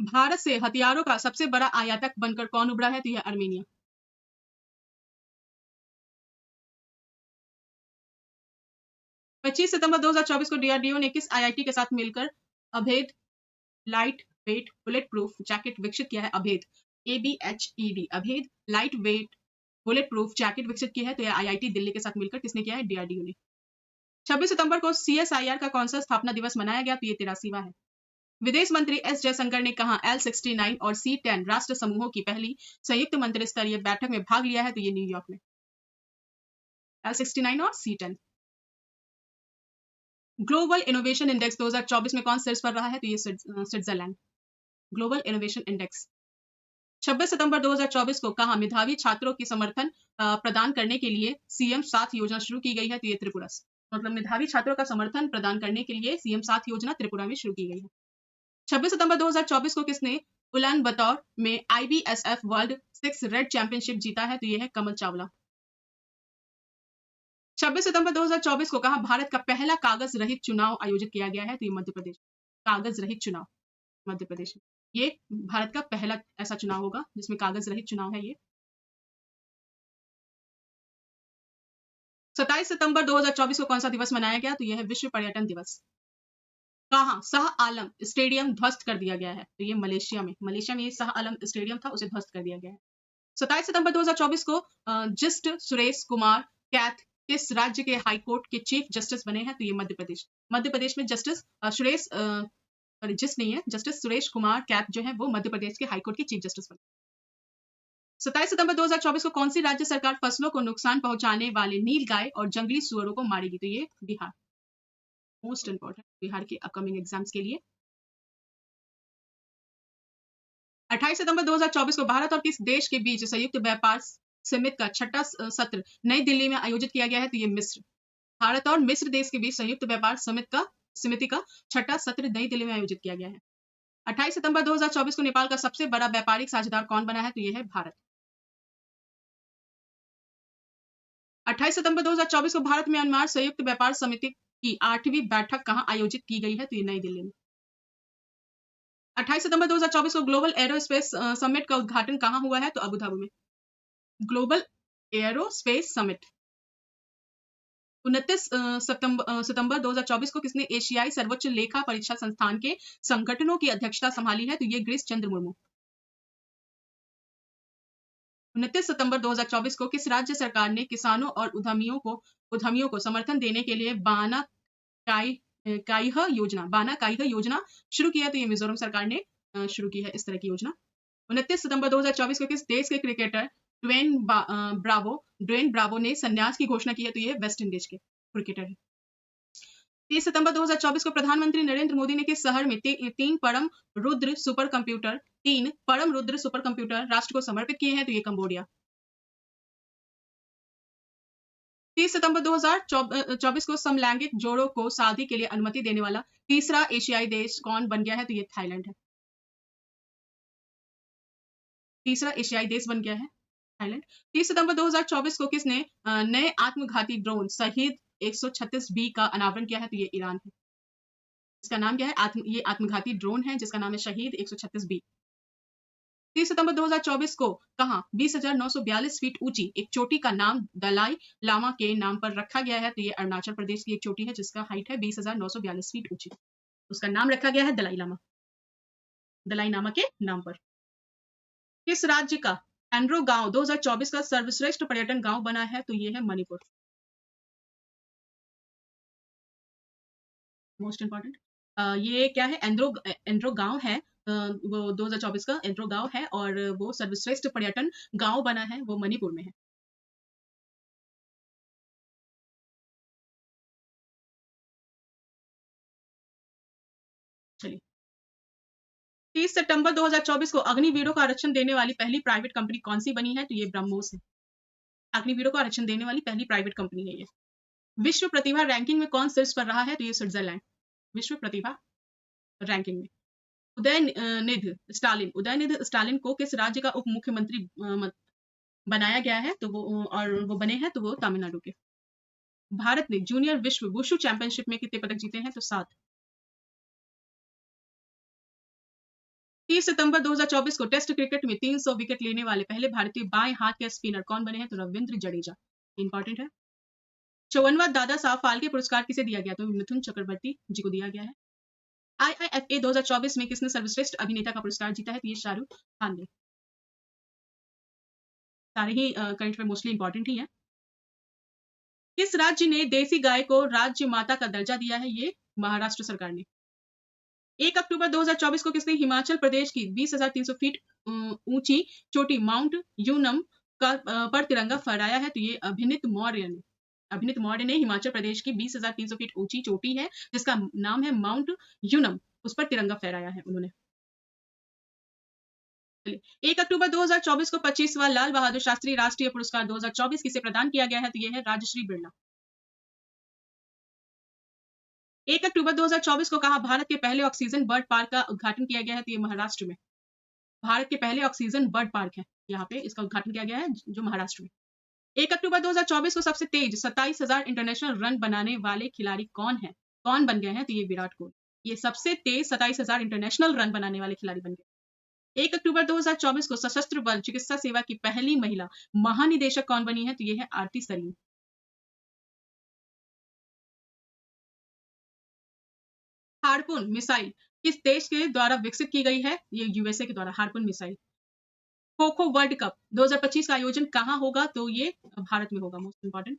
भारत से हथियारों का सबसे बड़ा आयातक बनकर कौन उभरा है? तो यह आर्मेनिया। 25 सितंबर 2024 को डीआरडीओ ने किस आईआईटी के साथ मिलकर अभेद light weight bullet proof jacket विकसित किया है? अभेद, ABHED, अभेद light weight bullet proof jacket विकसित की है। तो यह आईआईटी दिल्ली के साथ मिलकर किसने किया है? डीआरडीओ ने। 26 सितंबर को सीएसआईआर का कौन सा स्थापना दिवस मनाया गया? तो ये 83वां है। विदेश मंत्री एस जयशंकर ने कहा L69 और C10 राष्ट्र समूहों की पहली संयुक्त मंत्री स्तरीय बैठक में भाग लिया है? तो ये न्यूयॉर्क में। L69 और C10। ग्लोबल इनोवेशन इंडेक्स 2024 में कौन शीर्ष पर रहा है? तो ये स्विट्जरलैंड। ग्लोबल इनोवेशन इंडेक्स 26 सितंबर 2024 को कहा मेधावी छात्रों की समर्थन प्रदान करने के लिए सीएम 7 योजना शुरू की गई है? तो ये त्रिपुरा। मतलब मेधावी छात्रों का समर्थन प्रदान करने के लिए सीएम 7 योजना त्रिपुरा में शुरू की गई है। 26 सितंबर 2024 को किसने उलानबतौर में IBSF वर्ल्ड 6 रेड चैंपियनशिप जीता है? तो ये है कमल चावला। 26 सितंबर 2024 को कहा भारत का पहला कागज रहित चुनाव आयोजित किया गया है? तो ये मध्य प्रदेश। कागज रहित चुनाव मध्य प्रदेश में। ये भारत का पहला ऐसा चुनाव होगा जिसमें कागज रहित चुनाव है ये। 27 सितंबर 2024 को कौन सा दिवस मनाया गया? तो यह है विश्व पर्यटन दिवस। कहाँ शाह आलम स्टेडियम ध्वस्त कर दिया गया है? तो ये मलेशिया में ये शाह आलम स्टेडियम था, उसे ध्वस्त कर दिया गया है। 27 सितंबर 2024 को जस्ट सुरेश कुमार कैथ किस राज्य के हाई कोर्ट के चीफ जस्टिस बने हैं? तो ये मध्य प्रदेश में जस्टिस सुरेश जिस नहीं है जस्टिस सुरेश कुमार कैथ जो है वो मध्य प्रदेश के हाई कोर्ट के चीफ जस्टिस बने। 27 सितंबर 2024 को कौन सी राज्य सरकार फसलों को नुकसान पहुंचाने वाले नील गाय और जंगली सुअरों को मारेगी? तो ये बिहार। मोस्ट इंपॉर्टेंट बिहार के अपकमिंग एग्जाम्स के लिए। 28 सितंबर 2024 को भारत और किस देश के बीच संयुक्त व्यापार समिति का छठा सत्र नई दिल्ली में आयोजित किया गया है? तो ये मिस्र। भारत और मिस्र देश के बीच संयुक्त व्यापार समिति का छठा सत्र नई दिल्ली में आयोजित किया गया है। 28 सितंबर 2024 को नेपाल का सबसे बड़ा व्यापारिक साझेदार कौन बना है? तो यह है भारत। 28 सितंबर 2024 को भारत म्यांमार संयुक्त व्यापार समिति की 8वीं बैठक कहां आयोजित की गई है? तो ये नई दिल्ली में। 28 सितंबर 2024 को ग्लोबल एरोस्पेस समिट का उद्घाटन कहां हुआ है? तो अबू धाबी में। ग्लोबल एरोस्पेस समिट 29 सितंबर 2024 को किसने एशियाई सर्वोच्च लेखा परीक्षा संस्थान के संगठनों की अध्यक्षता संभाली है? तो ये गिरीश चंद्र मुर्मू। 29 सितंबर 2024 को किस राज्य सरकार ने किसानों और उद्यमियों को समर्थन देने के लिए बाना काइह योजना शुरू की है? तो ये मिजोरम सरकार ने शुरू की है इस तरह की योजना। 29 सितंबर 2024 को किस देश के क्रिकेटर ड्वेन ब्रावो ने संन्यास की घोषणा की है? तो ये वेस्ट इंडीज के क्रिकेटर है। 30 सितंबर 2024 को प्रधानमंत्री नरेंद्र मोदी ने किस शहर में तीन परम रुद्र सुपर कंप्यूटर राष्ट्र को समर्पित किए हैं? तो ये कंबोडिया। 30 सितंबर 2024 को समलैंगिक जोड़ों को शादी के लिए अनुमति देने वाला तीसरा एशियाई देश कौन बन गया है? तो ये थाईलैंड है। तीसरा एशियाई देश बन गया है थाईलैंड। 30 सितंबर 2024 को किसने नए आत्मघाती ड्रोन शहीद 136B का अनावरण किया है? तो ये ईरान है। इसका नाम क्या है? ये आत्मघाती ड्रोन है जिसका नाम है शहीद 136B। 30 सितंबर 2024 को कहा 20,942 फीट ऊंची एक चोटी का नाम दलाई लामा के नाम पर रखा गया है? तो ये अरुणाचल प्रदेश की एक चोटी है जिसका हाइट है 20,942 फीट ऊंची। उसका नाम रखा गया है दलाई लामा के नाम पर। किस राज्य का एंड्रो गांव 2024 का सर्वश्रेष्ठ पर्यटन गांव बना है? तो ये है मणिपुर। मोस्ट इंपॉर्टेंट ये क्या है? एंड्रो गांव है वो 2024 का एंड्रो गांव है और वो सर्वश्रेष्ठ पर्यटन गांव बना है वो मणिपुर में है। चलिए 30 सितंबर 2024 को अग्निवीरों को आरक्षण देने वाली पहली प्राइवेट कंपनी कौन सी बनी है? तो ये ब्रह्मोस है। अग्निवीरों को आरक्षण देने वाली पहली प्राइवेट कंपनी है ये। विश्व प्रतिभा रैंकिंग में कौन शीर्ष पर रहा है? तो ये स्विट्जरलैंड। विश्व प्रतिभा रैंकिंग में उदयनिधि स्टालिन को किस राज्य का उप मुख्यमंत्री बनाया गया है? तो वो बने हैं तो वो तमिलनाडु के। भारत ने जूनियर विश्व वुशु चैंपियनशिप में कितने पदक जीते हैं? तो 7। 30 सितंबर 2024 को टेस्ट क्रिकेट में 300 विकेट लेने वाले पहले भारतीय बाएं हाथ के स्पिनर कौन बने हैं? तो रविंद्र जडेजा। इंपॉर्टेंट है। 54वां दादा साहब फाल्के पुरस्कार किसे दिया गया? तो मिथुन चक्रवर्ती जी को दिया गया है। IIFA 2024 में किसने सर्वश्रेष्ठ अभिनेता का पुरस्कार जीता है? तो ये शाहरुख खान ने। सारे ही करंट में मोस्टली इंपॉर्टेंट ही है। किस राज्य ने देसी गाय को राज्य माता का दर्जा दिया है? ये महाराष्ट्र सरकार ने। 1 अक्टूबर 2024 को किसने हिमाचल प्रदेश की 20,300 फीट ऊंची चोटी माउंट यूनम पर तिरंगा फहराया है? तो ये अभिनीत मौर्य ने। अभिनीत मौर्य ने हिमाचल प्रदेश की 20,300 फीट ऊंची चोटी है जिसका नाम है माउंट यूनम, उस पर तिरंगा फहराया है उन्होंने। 1 अक्टूबर 2024 को 25वां लाल बहादुर शास्त्री राष्ट्रीय पुरस्कार 2024 किसे प्रदान किया गया है? तो यह है राजश्री बिरला। 1 अक्टूबर 2024 को कहा भारत के पहले ऑक्सीजन बर्ड पार्क का उद्घाटन किया गया है? तो ये महाराष्ट्र में। भारत के पहले ऑक्सीजन बर्ड पार्क है, यहाँ पे इसका उद्घाटन किया गया है जो महाराष्ट्र में। 1 अक्टूबर 2024 को सबसे तेज 27,000 इंटरनेशनल रन बनाने वाले खिलाड़ी कौन है? कौन बन गए हैं? तो ये विराट कोहली। ये सबसे तेज 27,000 इंटरनेशनल रन बनाने वाले खिलाड़ी बन गए। 1 अक्टूबर 2024 को सशस्त्र बल चिकित्सा सेवा की पहली महिला महानिदेशक कौन बनी है? तो ये है आरती सरीन। हार्पून मिसाइल किस देश के द्वारा विकसित की गई है? ये यूएसए के द्वारा harpoon missile. Kho kho world cup 2025 का आयोजन कहाँ होगा? तो ये भारत में होगा। Most important.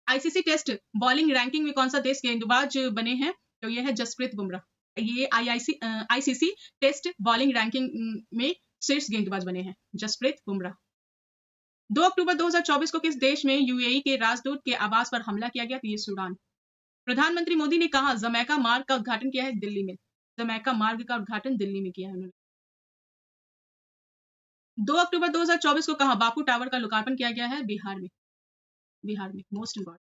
ICC test bowling ranking में कौन सा देश गेंदबाज बने हैं? तो ये है जसप्रीत बुमराह। ये आईसीसी टेस्ट बॉलिंग रैंकिंग में शीर्ष गेंदबाज बने हैं जसप्रीत बुमराह। 2 अक्टूबर 2024 को किस देश में यूएई के राजदूत के आवास पर हमला किया गया? तो ये सूडान। प्रधानमंत्री मोदी ने कहा जमैका मार्ग का उद्घाटन किया है दिल्ली में। जमैका मार्ग का उद्घाटन दिल्ली में किया है उन्होंने। 2 अक्टूबर 2024 को कहा बापू टावर का लोकार्पण किया गया है? बिहार में। बिहार में। Most important.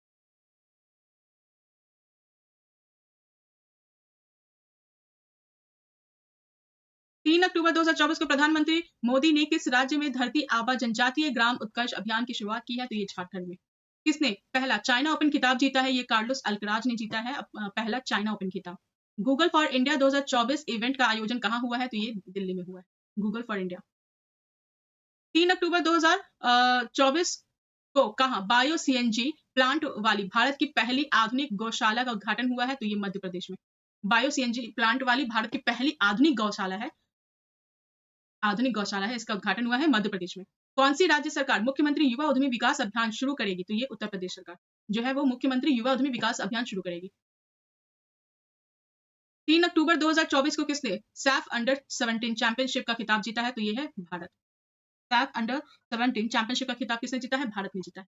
3 अक्टूबर 2024 को प्रधानमंत्री मोदी ने किस राज्य में धरती आबा जनजातीय ग्राम उत्कर्ष अभियान की शुरुआत की है? तो ये झारखंड में। किसने पहला चाइना ओपन खिताब जीता है? ये कार्लोस अल्कराज ने जीता है पहला चाइना ओपन खिताब। गूगल फॉर इंडिया 2024 इवेंट का आयोजन कहाँ हुआ है? तो ये दिल्ली में हुआ है। Google for India. 3 अक्टूबर 2024 को कहाँ बायो सीएनजी प्लांट वाली भारत की पहली आधुनिक गौशाला का उद्घाटन हुआ है? तो ये मध्य प्रदेश में। बायो सीएनजी प्लांट वाली भारत की पहली आधुनिक गौशाला है। आधुनिक गौशाला है, इसका उद्घाटन हुआ है मध्य प्रदेश में। कौन सी राज्य सरकार मुख्यमंत्री युवा उद्यमी विकास अभियान शुरू करेगी? तो ये उत्तर प्रदेश सरकार जो है वो मुख्यमंत्री युवा उद्यमी विकास अभियान शुरू करेगी। 3 अक्टूबर 2024 को किसने सैफ अंडर 17 चैंपियनशिप का खिताब जीता है? तो ये है भारत। सैफ अंडर 17 चैंपियनशिप का खिताब किसने जीता है? भारत ने जीता है।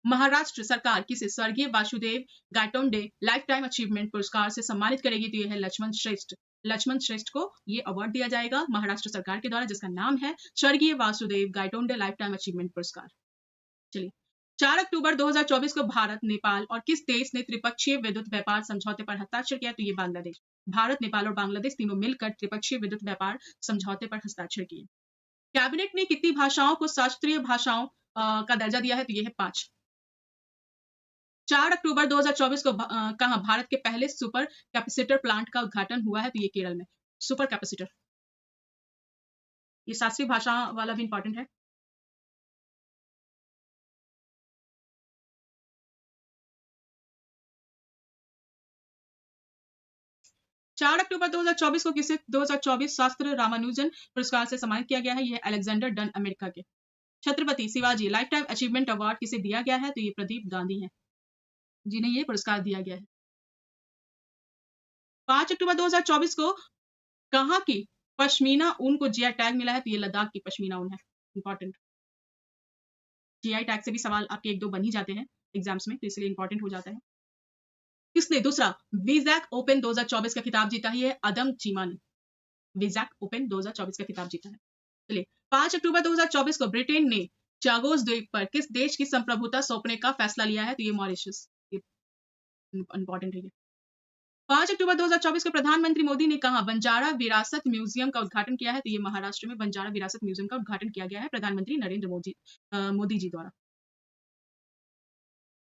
महाराष्ट्र सरकार किसे स्वर्गीय Vasudev Gaitonde life time achievement पुरस्कार से सम्मानित करेगी? तो यह है लक्ष्मण श्रेष्ठ। लक्ष्मण श्रेष्ठ को ये अवार्ड दिया जाएगा महाराष्ट्र सरकार के द्वारा जिसका नाम है स्वर्गीय Vasudev Gaitonde life time achievement पुरस्कार। चलिए 4 अक्टूबर 2024 को भारत नेपाल और किस देश ने त्रिपक्षीय विद्युत व्यापार समझौते पर हस्ताक्षर किया? तो ये बांग्लादेश। भारत नेपाल और बांग्लादेश तीनों मिलकर त्रिपक्षीय विद्युत व्यापार समझौते पर हस्ताक्षर किए। कैबिनेट ने कितनी भाषाओं को शास्त्रीय भाषाओं का दर्जा दिया है? तो ये है 5। 4 अक्टूबर 2024 को कहाँ भारत के पहले सुपर कैपेसिटर प्लांट का उद्घाटन हुआ है? तो ये केरल में। सुपर कैपेसिटर ये शास्त्रीय भाषा वाला भी इंपॉर्टेंट है। 4 अक्टूबर 2024 को किसे 2024 शास्त्र रामानुजन पुरस्कार से सम्मानित किया गया है? यह अलेक्जेंडर डन अमेरिका के। Chhatrapati Shivaji life time achievement award किसे दिया गया है? तो ये प्रदीप गांधी है जिन्हें ये पुरस्कार दिया गया है। 5 अक्टूबर 2024 को कहाँ की पश्मीना ऊन को जीआई टैग मिला है? तो ये लद्दाख की पश्मीना ऊन है। इंपॉर्टेंट। जीआई टैग से भी सवाल आपके एक दो बन ही जाते हैं एग्जाम्स में, तो इसलिए इंपॉर्टेंट हो जाता है। किसने दूसरा विजैक ओपन 2024 का खिताब जीता है? अदम चीमा ने विजैक ओपन 2024 का खिताब जीता है। चलिए 5 अक्टूबर 2024 को ब्रिटेन ने चागोस द्वीप पर किस देश की संप्रभुता सौंपने का फैसला लिया है? तो ये मॉरिशस। इंपॉर्टेंट है ये। 5 अक्टूबर 2024 को प्रधानमंत्री मोदी ने कहा बंजारा विरासत म्यूजियम का उद्घाटन किया है? तो ये महाराष्ट्र में बंजारा विरासत म्यूजियम का उद्घाटन किया गया है प्रधानमंत्री नरेंद्र मोदी जी द्वारा।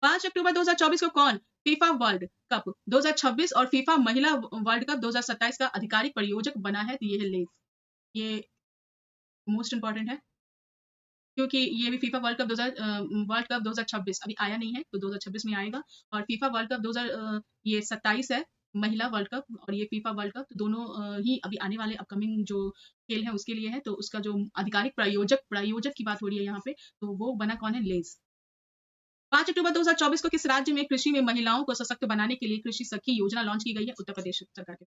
5 अक्टूबर 2024 को कौन फीफा वर्ल्ड कप 2026 और फीफा महिला वर्ल्ड कप 2027 का आधिकारिक प्रायोजक बना है? तो ये है लेज। ये मोस्ट इम्पोर्टेंट है क्योंकि ये भी फीफा वर्ल्ड कप 2026 अभी आया नहीं है, तो 2026 में आएगा। और फीफा वर्ल्ड कप 2000 ये 27 है, महिला वर्ल्ड कप और ये फीफा वर्ल्ड कप, तो दोनों ही अभी आने वाले अपकमिंग जो खेल है उसके लिए है। तो उसका जो आधिकारिक प्रायोजक की बात हो रही है यहाँ पे, तो वो बना कौन है? लेज। 5 अक्टूबर 2024 को किस राज्य में कृषि में महिलाओं को सशक्त बनाने के लिए कृषि सखी योजना लॉन्च की गई है? उत्तर प्रदेश सरकार के।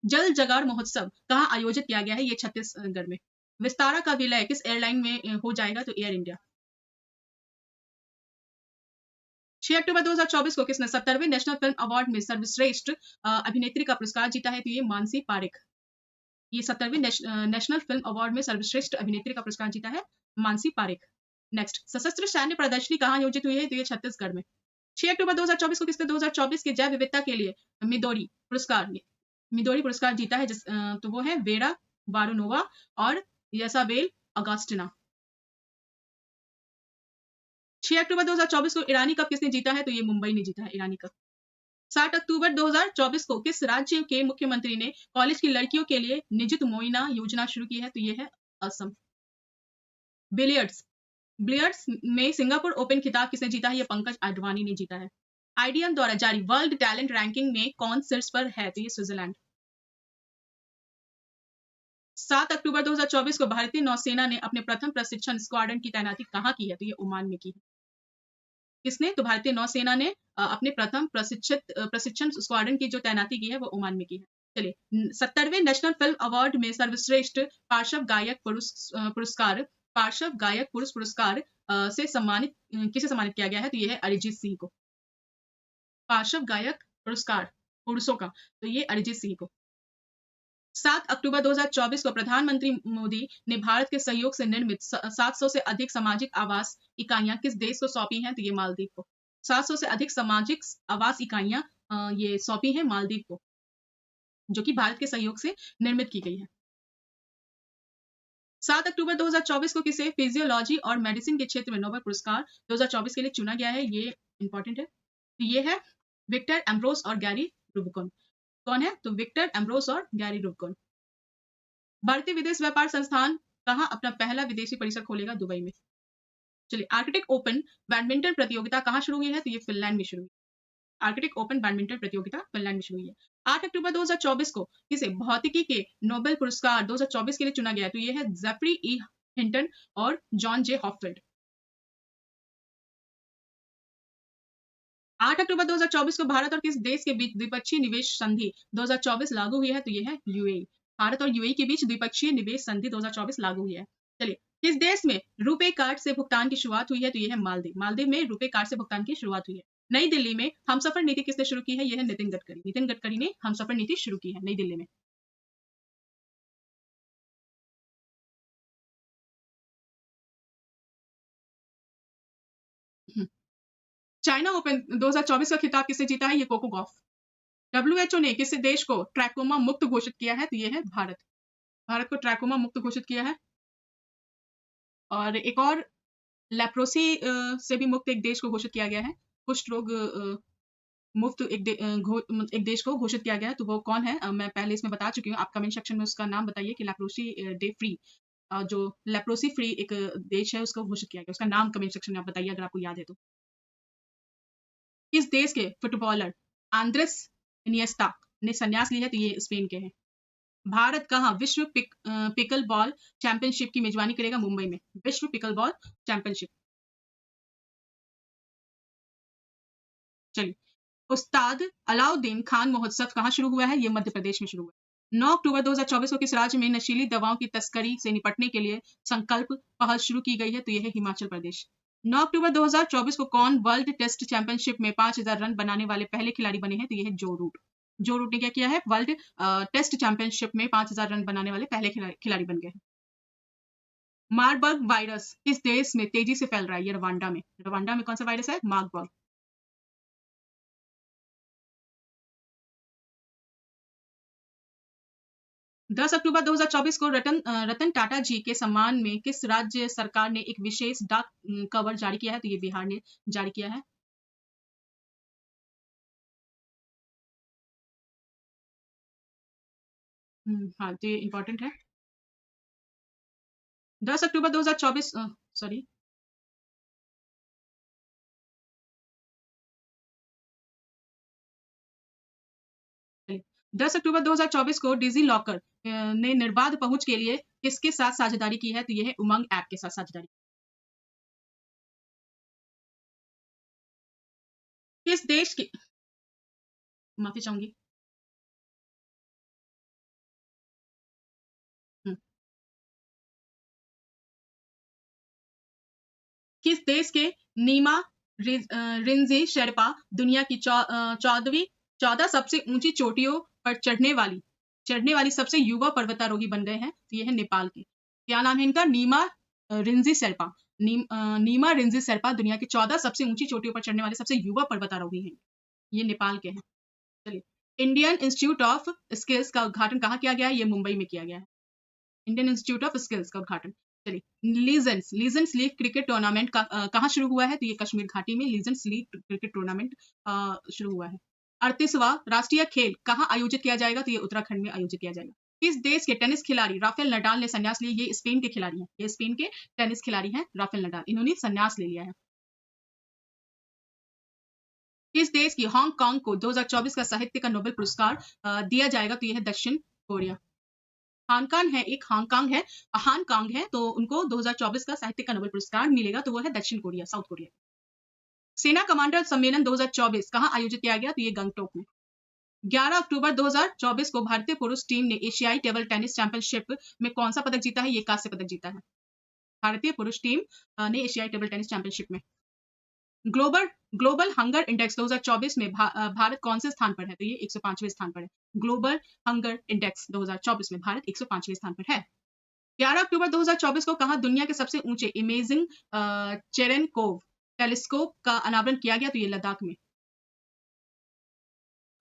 जल जगाड़ महोत्सव कहाँ आयोजित किया गया है? ये छत्तीसगढ़ में। विस्तारा का विलय किस एयरलाइन में हो जाएगा? तो एयर इंडिया। 6 अक्टूबर 2024 को किसने 70वें नेशनल फिल्म अवार्ड में सर्वश्रेष्ठ अभिनेत्री का पुरस्कार जीता है? तो ये मानसी पारेख। ये 70वें नेशनल फिल्म अवार्ड में सर्वश्रेष्ठ अभिनेत्री का पुरस्कार जीता है मानसी पारेख। नेक्स्ट, सशस्त्र सैन्य प्रदर्शनी कहाँ आयोजित हुई है? तो ये छत्तीसगढ़ में। 6 अक्टूबर 2024 को किसने 2024 के जैव विविधता के लिए मिदोरी पुरस्कार मिदोरी पुरस्कार जीता है? तो वो है वेरा बारोनोवा और यसाबेल अगस्टिना। 6 अक्टूबर 2024 को ईरानी कप किसने जीता है? तो ये मुंबई ने जीता है ईरानी कप। 7 अक्टूबर 2024 को किस राज्य के मुख्यमंत्री ने कॉलेज की लड़कियों के लिए निजुत मोइना योजना शुरू की है? तो ये है असम। बिलियर्ड्स बिलियर्ड्स में सिंगापुर ओपन खिताब किसने जीता है? ये पंकज आडवाणी ने जीता है। आईडीएम द्वारा जारी वर्ल्ड टैलेंट रैंकिंग में कौन शीर्ष पर है? तो ये स्विट्जरलैंड। 7 अक्टूबर 2024 को भारतीय नौसेना ने अपने प्रथम प्रशिक्षण स्क्वाड्रन की तैनाती कहाँ की है? तो ये ओमान में की है। किसने? तो भारतीय नौसेना ने अपने प्रथम प्रशिक्षण स्क्वाड्रन की जो तैनाती की है वो ओमान में की है। चलिए, 70वें नेशनल फिल्म अवार्ड में सर्वश्रेष्ठ पार्श्व गायक पुरस्कार पार्श्व गायक पुरुष पुरस्कार से सम्मानित किसे सम्मानित किया गया है? तो ये है अरिजीत सिंह को। पार्श्व गायक पुरस्कार पुरुषों का, तो ये अरिजीत सिंह को। 7 अक्टूबर 2024 को प्रधानमंत्री मोदी ने भारत के सहयोग से निर्मित 700 से अधिक सामाजिक आवास इकाइयां किस देश को सौंपी हैं? तो ये मालदीव को। 700 से अधिक सामाजिक आवास इकाइयां ये सौंपी हैं मालदीव को, जो कि भारत के सहयोग से निर्मित की गई है। 7 अक्टूबर 2024 को किसे फिजियोलॉजी और मेडिसिन के क्षेत्र में नोबेल पुरस्कार 2024 के लिए चुना गया है? ये इंपॉर्टेंट है। तो ये है विक्टर एम्ब्रोस और गैरी रूबिकॉन। कौन है? तो विक्टर एम्ब्रोस और गैरी रूबिकॉन। भारतीय विदेश व्यापार संस्थान कहाँ अपना पहला विदेशी परिसर खोलेगा? दुबई में। चलिए, आर्कटिक ओपन बैडमिंटन प्रतियोगिता कहाँ शुरू हुई है? तो ये फिनलैंड में शुरू हुई। आर्कटिक ओपन बैडमिंटन प्रतियोगिता फिनलैंड में शुरू हुई है। 8 अक्टूबर 2024 को किसे भौतिकी के नोबेल पुरस्कार 2024 के लिए चुना गया? तो ये है जेफरी ई हिंटन और जॉन जे हॉफील्ड। 8 अक्टूबर 2024 को भारत और किस देश के बीच द्विपक्षीय निवेश संधि 2024 लागू हुई है? तो ये है यूएई। भारत और यूएई के बीच द्विपक्षीय निवेश संधि 2024 लागू हुई है। चलिए, किस देश में रुपे कार्ड से भुगतान की शुरुआत हुई है? तो ये है मालदीव। मालदीव में रुपे कार्ड से भुगतान की शुरुआत हुई है। नई दिल्ली में हमसफर नीति किसने शुरू की है? यह है नितिन गडकरी। नितिन गडकरी ने हमसफर नीति शुरू की है नई दिल्ली में। हम्म। चाइना ओपन 2024 का खिताब किसने जीता है? ये कोको गॉफ। डब्ल्यूएचओ ने किस देश को ट्रैकोमा मुक्त घोषित किया है? तो ये है भारत। भारत को ट्रैकोमा मुक्त घोषित किया है। और एक और लेप्रोसी से भी मुक्त एक देश को घोषित किया गया है। कुष्ठ रोग मुफ्त एक देश को घोषित किया गया है। तो वो कौन है? मैं पहले इसमें बता चुकी हूँ। आप कमेंट सेक्शन में उसका नाम बताइए कि लेप्रोसी डे फ्री जो लेप्रोसी फ्री एक देश है उसको घोषित किया गया। उसका नाम कमेंट सेक्शन में आप बताइए अगर आपको याद है तो। किस देश के फुटबॉलर आंद्रेस इनिएस्टा ने संन्यास लिया है? तो ये स्पेन के हैं। भारत कहाँ विश्व पिकल बॉल चैंपियनशिप की मेजबानी करेगा? मुंबई में। विश्व पिकल बॉल चैंपियनशिप। चलिए, उस्ताद अलाउद्दीन खान महोत्सव कहाँ शुरू हुआ है? ये मध्य प्रदेश में शुरू हुआ है। 9 अक्टूबर 2024 को किस राज्य में नशीली दवाओं की तस्करी से निपटने के लिए संकल्प पहल शुरू की गई है? तो यह है हिमाचल प्रदेश। 9 अक्टूबर 2024 को कौन वर्ल्ड टेस्ट चैंपियनशिप में 5,000 रन बनाने वाले पहले खिलाड़ी बने हैं? तो यह है जो रूट। जो रूट ने क्या किया है? वर्ल्ड टेस्ट चैंपियनशिप में 5,000 रन बनाने वाले पहले खिलाड़ी बन गए। मार्बर्ग वायरस किस देश में तेजी से फैल रहा है? ये रवांडा में। रवांडा में कौन सा वायरस है? मार्बर्ग। 10 अक्टूबर 2024 को रतन टाटा जी के सम्मान में किस राज्य सरकार ने एक विशेष डाक कवर जारी किया है? तो ये बिहार ने जारी किया है। हाँ, तो ये इंपॉर्टेंट है। 10 अक्टूबर 2024 सॉरी 10 अक्टूबर 2024 को डिजी लॉकर ने निर्बाध पहुंच के लिए किसके साथ साझेदारी की है? तो ये है उमंग ऐप के साथ साझेदारी। किस देश की माफी चाहूंगी। हम्म, किस देश के नीमा रिंजी शेरपा दुनिया की 14 सबसे ऊंची चोटियों पर चढ़ने वाली सबसे युवा पर्वतारोही बन गए हैं? तो ये है नेपाल के। क्या नाम है इनका? रिंजी शेरपा। नीमा रिंजी शेरपा दुनिया की 14 सबसे ऊंची चोटियों पर चढ़ने वाले सबसे युवा पर्वतारोही हैं। ये नेपाल के हैं। चलिए, इंडियन इंस्टीट्यूट ऑफ स्किल्स का उद्घाटन कहाँ किया गया है? ये मुंबई में किया गया है। इंडियन इंस्टीट्यूट ऑफ स्किल्स का उद्घाटन। चलिए, लीजेंड्स लीग क्रिकेट टूर्नामेंट का कहाँ शुरू हुआ है? तो ये कश्मीर घाटी में लीजेंड्स लीग क्रिकेट टूर्नामेंट शुरू हुआ है। 38वां राष्ट्रीय खेल कहाँ आयोजित किया जाएगा? तो ये उत्तराखंड में आयोजित किया जाएगा। किस देश के टेनिस खिलाड़ी राफेल नडाल ने संन्यास लिया? ये स्पेन के खिलाड़ी हैं। ये स्पेन के टेनिस खिलाड़ी हैं राफेल नडाल। इन्होंने संन्यास ले लिया है। किस देश की हांगकांग को 2024 का साहित्य का नोबेल पुरस्कार दिया जाएगा? तो यह है दक्षिण कोरिया। हांगकांग है तो उनको 2024 का साहित्य का नोबेल पुरस्कार मिलेगा, तो वो है दक्षिण कोरिया, साउथ कोरिया। सेना कमांडर सम्मेलन 2024 कहाँ आयोजित किया गया? तो ये गंगटोक में। 11 अक्टूबर 2024 को भारतीय पुरुष टीम ने एशियाई टेबल टेनिस चैंपियनशिप में कौन सा पदक जीता है? ये कांस्य पदक जीता है। भारतीय पुरुष टीम ने एशियाई टेबल टेनिस चैंपियनशिप में। ग्लोबल ग्लोबल हंगर इंडेक्स 2024 में भारत कौन से स्थान पर है? तो ये 105वें स्थान पर है। ग्लोबल हंगर इंडेक्स 2024 में भारत 105वें स्थान पर है। 11 अक्टूबर 2024 को कहा दुनिया के सबसे ऊंचे इमेजिंग चेरेनकोव टेलीस्कोप का अनावरण किया गया? तो ये लद्दाख में।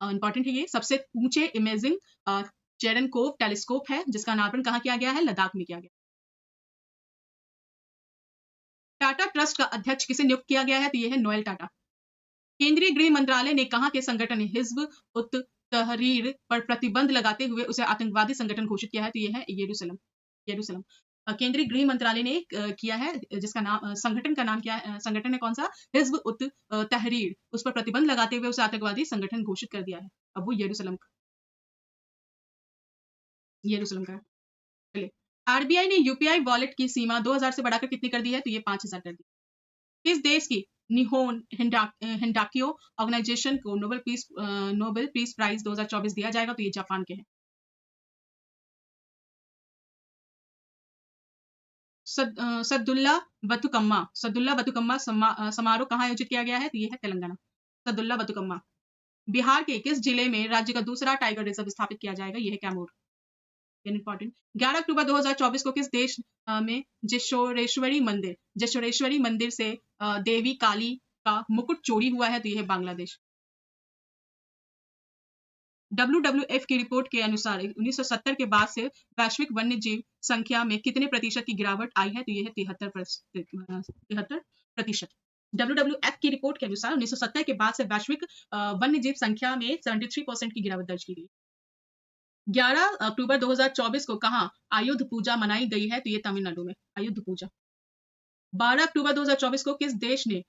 इंपॉर्टेंट है, ये सबसे ऊंचे इमेजिंग चेरेनकोव टेलीस्कोप है जिसका अनावरण कहाँ किया गया है? लद्दाख में किया गया। टाटा ट्रस्ट का अध्यक्ष किसे नियुक्त किया गया है? तो ये है नोएल टाटा। केंद्रीय गृह मंत्रालय ने कहा कि संगठन हिजब उत तहरीर पर प्रतिबंध लगाते हुए उसे आतंकवादी संगठन घोषित किया है? तो ये है यरूशलेम। केंद्रीय गृह मंत्रालय ने किया है, जिसका नाम संगठन का नाम क्या है? संगठन है कौन सा? हिजब उत तहरीर। उस पर प्रतिबंध लगाते हुए उसे आतंकवादी संगठन घोषित कर दिया है। अब वो यरूशलेम का है। चलिए, आरबीआई ने यूपीआई वॉलेट की सीमा 2000 से बढ़ाकर कितनी कर दी है? तो ये 5000 कर दी। किस देश की निहोन हिंडाकियो ऑर्गेनाइजेशन को नोबेल पीस प्राइज 2024 दिया जाएगा? तो ये जापान के हैं। सद्दुल्ला बतुकम्मा समारोह कहाँ आयोजित किया गया है? तो ये है तेलंगाना। सद्दुल्ला बतुकम्मा। बिहार के किस जिले में राज्य का दूसरा टाइगर रिजर्व स्थापित किया जाएगा? ये है कैमूर। इंपॉर्टेंट। 11 अक्टूबर 2024 को किस देश में जेशोरेश्वरी मंदिर से देवी काली का मुकुट चोरी हुआ है? तो ये है बांग्लादेश। WWF की रिपोर्ट के अनुसार 1970 के बाद से वैश्विक वन्य जीव संख्या में कितने प्रतिशत की गिरावट आई है? तो यह है 73%। WWF की रिपोर्ट के अनुसार 1970 के बाद से वैश्विक वन्य जीव संख्या में 73% की गिरावट दर्ज की गई। 11 अक्टूबर 2024 को कहाँ आयुध पूजा मनाई गई है? तो ये तमिलनाडु में आयुध पूजा। 12 अक्टूबर 2024 को किस देश ने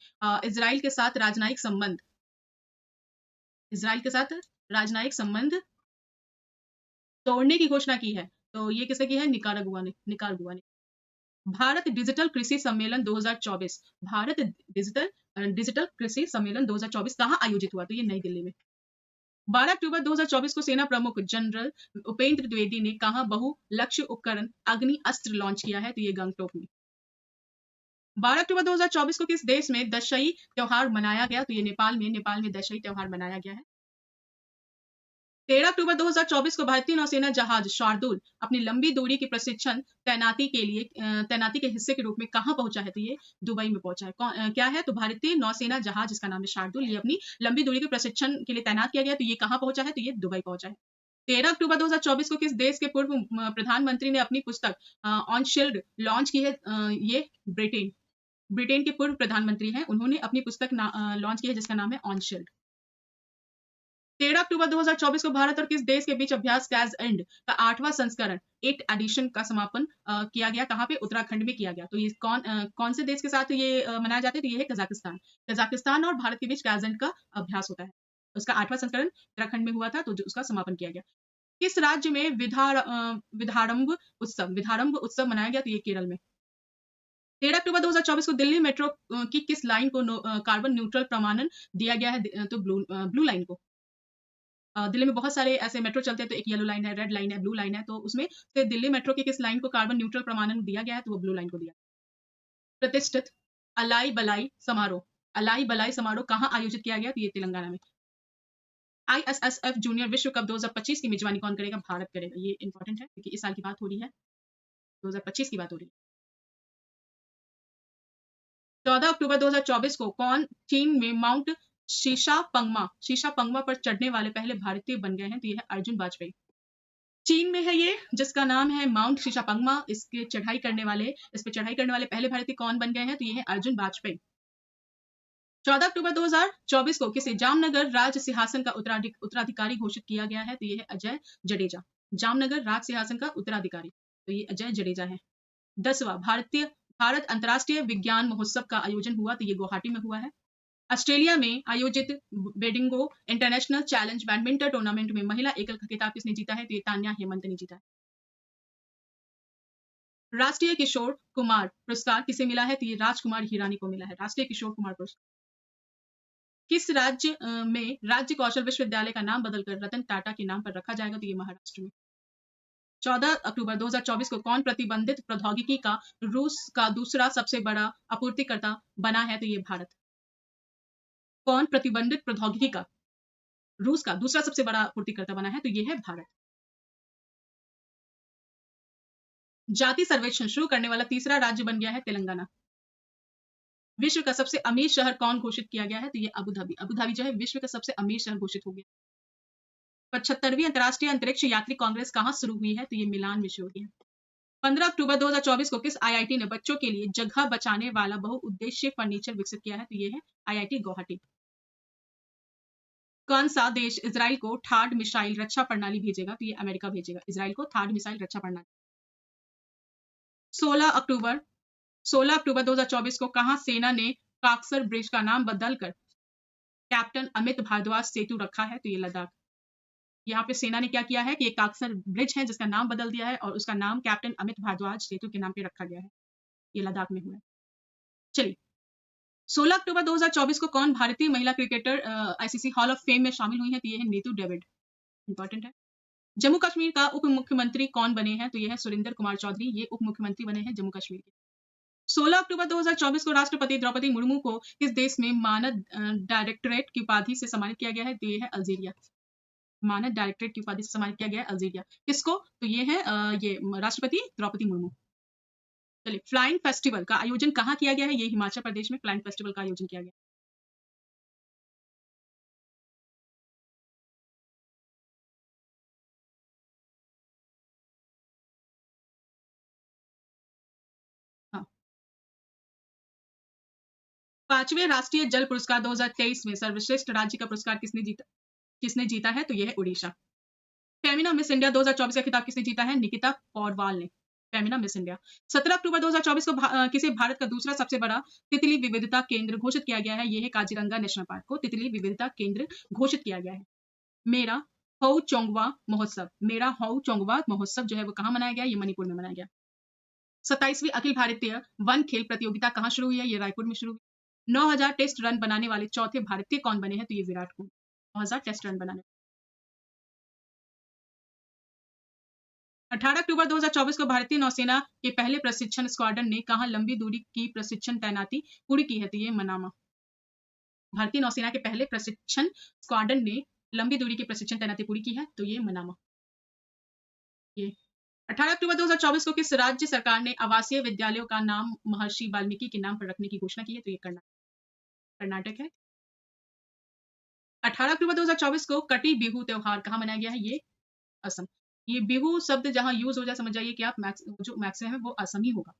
इजराइल के साथ राजनयिक संबंध तोड़ने की घोषणा की है? तो ये किसने की है? निकारागुआ ने। भारत डिजिटल कृषि सम्मेलन 2024 भारत डिजिटल कृषि सम्मेलन 2024 कहाँ आयोजित हुआ? तो ये नई दिल्ली में। 12 अक्टूबर 2024 को सेना प्रमुख जनरल उपेंद्र द्विवेदी ने कहा बहु लक्ष्य उपकरण अग्नि अस्त्र लॉन्च किया है? तो ये गंगटोक में। 12 अक्टूबर 2024 को किस देश में दशई त्योहार मनाया गया? तो ये नेपाल में दशई त्योहार मनाया गया है। 13 अक्टूबर 2024 को भारतीय नौसेना जहाज शार्दुल अपनी लंबी दूरी की प्रशिक्षण तैनाती के हिस्से के रूप में कहां पहुंचा है? तो ये दुबई में पहुंचा है। क्या है? तो भारतीय नौसेना जहाज जिसका नाम है शार्दुल, ये अपनी लंबी दूरी के प्रशिक्षण के लिए तैनात किया गया। तो ये कहां पहुंचा है? तो ये दुबई पहुंचा है। 13 अक्टूबर 2024 को किस देश के पूर्व प्रधानमंत्री ने अपनी पुस्तक ऑन शील्ड लॉन्च की है? ये ब्रिटेन के पूर्व प्रधानमंत्री हैं, उन्होंने अपनी पुस्तक लॉन्च की है जिसका नाम है ऑन शील्ड। 13 अक्टूबर 2024 को भारत और किस देश के बीच अभ्यास कैज एंड का 8वां संस्करण 8 एडिशन का समापन किया गया, कहाँ पे? उत्तराखंड में किया गया। तो ये कौन से देश के साथ ये मनाया जाता है? तो ये है कजाकिस्तान। कजाकिस्तान और भारत के बीच कैज एंड का अभ्यास होता है। उसका 8वां संस्करण उत्तराखंड में हुआ था, तो उसका समापन किया गया। किस राज्य में विधारंभ उत्सव मनाया गया? तो ये केरल में। 13 अक्टूबर 2024 को दिल्ली मेट्रो की किस लाइन को कार्बन न्यूट्रल प्रमाणन दिया गया है? तो ब्लू लाइन को। दिल्ली में बहुत सारे ऐसे मेट्रो चलते हैं, तो एक येलो लाइन है, रेड लाइन है, ब्लू लाइन है, तो उसमें से दिल्ली मेट्रो की किस लाइन को कार्बन न्यूट्रल प्रमाणन दिया गया है? तो वो ब्लू लाइन को दिया। प्रतिष्ठित अलाई बलाई समारोह कहाँ आयोजित किया गया? तो ये तेलंगाना में। आईएसएसएफ जूनियर विश्व कप 2025 की मेजबानी कौन करेगा? भारत करेगा। ये इंपॉर्टेंट है क्योंकि इस साल की बात हो रही है, 2025 की बात हो रही है। 14 अक्टूबर 2024 को कौन चीन में माउंट शीशा पंगमा पर चढ़ने वाले पहले भारतीय बन गए हैं? तो यह है अर्जुन वाजपेयी। चीन में है ये, जिसका नाम है माउंट शीशापंगमा। इस पे चढ़ाई करने वाले पहले भारतीय कौन बन गए हैं? तो ये है अर्जुन वाजपेयी। 14 अक्टूबर 2024 को किसे जामनगर राज सिंहासन का उत्तराधिकारी घोषित किया गया है? तो ये है अजय जडेजा। जामनगर राज सिंहासन का उत्तराधिकारी, तो ये अजय जडेजा है। 10वां भारत अंतर्राष्ट्रीय विज्ञान महोत्सव का आयोजन हुआ, तो ये गुवाहाटी में हुआ है। ऑस्ट्रेलिया में आयोजित बेडिंगो इंटरनेशनल चैलेंज बैडमिंटन टूर्नामेंट में महिला एकल का खिताब किसने जीता है? तो ये तान्या हेमंत ने जीता है। राष्ट्रीय किशोर कुमार पुरस्कार किसे मिला है? तो ये राजकुमार हिरानी को मिला है, राष्ट्रीय किशोर कुमार पुरस्कार। किस राज्य में राज्य कौशल विश्वविद्यालय का नाम बदलकर रतन टाटा के नाम पर रखा जाएगा? तो ये महाराष्ट्र में। 14 अक्टूबर 2024 को कौन प्रतिबंधित प्रौद्योगिकी का रूस का दूसरा सबसे बड़ा आपूर्तिकर्ता बना है? तो ये भारत। कौन प्रतिबंधित प्रौद्योगिकी का रूस का दूसरा सबसे बड़ा आपूर्तिकर्ता बना है? तो ये है भारत। जाति सर्वेक्षण शुरू करने वाला तीसरा राज्य बन गया है तेलंगाना। विश्व का सबसे अमीर शहर कौन घोषित किया गया है? तो ये अबू धाबी। अबू धाबी जो है विश्व का सबसे अमीर शहर घोषित हो गया। 75वीं अंतर्राष्ट्रीय अंतरिक्ष यात्री कांग्रेस कहाँ शुरू हुई है? तो ये मिलान में शुरू हुई है। 15 अक्टूबर 2024 को किस आईआईटी ने बच्चों के लिए जगह बचाने वाला बहुउद्देश्यीय फर्नीचर विकसित किया है? तो ये है आईआईटी गुवाहाटी। कौन सा देश इजराइल को थार्ड मिसाइल रक्षा प्रणाली भेजेगा? तो ये अमेरिका भेजेगा इजराइल को थार्ड मिसाइल रक्षा प्रणाली। 16 अक्टूबर 16 अक्टूबर 2024 को कहां सेना ने काक्सर ब्रिज का नाम बदलकर कैप्टन अमित भारद्वाज सेतु रखा है? तो ये लद्दाख। यहाँ पे सेना ने क्या किया है कि एक काक्सर ब्रिज है जिसका नाम बदल दिया है और उसका नाम कैप्टन अमित भारद्वाज सेतु के नाम पे रखा गया है। ये लद्दाख में हुआ है। चलिए, 16 अक्टूबर 2024 को कौन भारतीय महिला cricketer ICC hall of fame में शामिल हुई है? तो ये है नीतू डेविड। इंपॉर्टेंट है। जम्मू कश्मीर का उप मुख्यमंत्री कौन बने हैं? तो ये है सुरेंद्र कुमार चौधरी। ये उप मुख्यमंत्री बने हैं जम्मू कश्मीर के। 16 अक्टूबर 2024 को राष्ट्रपति द्रौपदी मुर्मू को किस देश में मानद डायरेक्टरेट की उपाधि से सम्मानित किया गया है? तो ये है अल्जीरिया। मानद डायरेक्टरेट की उपाधि से सम्मानित किया गया है अल्जीरिया। किसको? तो ये है ये राष्ट्रपति द्रौपदी मुर्मू। चलिए, फ्लाइंग फेस्टिवल का आयोजन कहाँ किया गया है? ये हिमाचल प्रदेश में फ्लाइंग फेस्टिवल का आयोजन किया गया। हाँ। 5वें राष्ट्रीय जल पुरस्कार 2023 में सर्वश्रेष्ठ राज्य का पुरस्कार किसने जीता है? तो यह है उड़ीसा। फेमिना मिस इंडिया 2024 का खिताब किसने जीता है? निकिता पौडवाल ने। Femina miss India. 17 अक्टूबर 2024 को किसे भारत का दूसरा सबसे बड़ा तितली विविधता केंद्र घोषित किया गया है? यह है काजीरंगा नेशनल पार्क को तितली विविधता केंद्र घोषित किया गया है। मेरा हऊ चोंगवा महोत्सव जो है वो कहाँ मनाया गया? ये मणिपुर में मनाया गया। 27वीं अखिल भारतीय वन खेल प्रतियोगिता कहाँ शुरू हुई है? ये रायपुर में शुरू हुई। 9000 टेस्ट रन बनाने वाले चौथे भारतीय कौन बने हैं? तो ये विराट कोहली। 9000 टेस्ट रन बनाने। 18 अक्टूबर 2024 को भारतीय नौसेना के पहले प्रशिक्षण स्क्वाड्रन ने कहां लंबी दूरी की प्रशिक्षण तैनाती पूरी की है? तो ये मनामा। भारतीय नौसेना के पहले प्रशिक्षण स्क्वाड्रन ने लंबी दूरी की प्रशिक्षण तैनाती पूरी की है, तो ये मनामा। ये 18 अक्टूबर 2024 को किस राज्य सरकार ने आवासीय विद्यालयों का नाम महर्षि वाल्मीकि के नाम पर रखने की घोषणा की है? तो ये कर्नाटक है। 18 अक्टूबर 2024 को कटी बिहू त्योहार कहाँ मनाया गया है? ये असम। ये बिहू शब्द जहां यूज हो जाए समझ जाइए कि आप जो मैक्सिमम है वो असम ही होगा।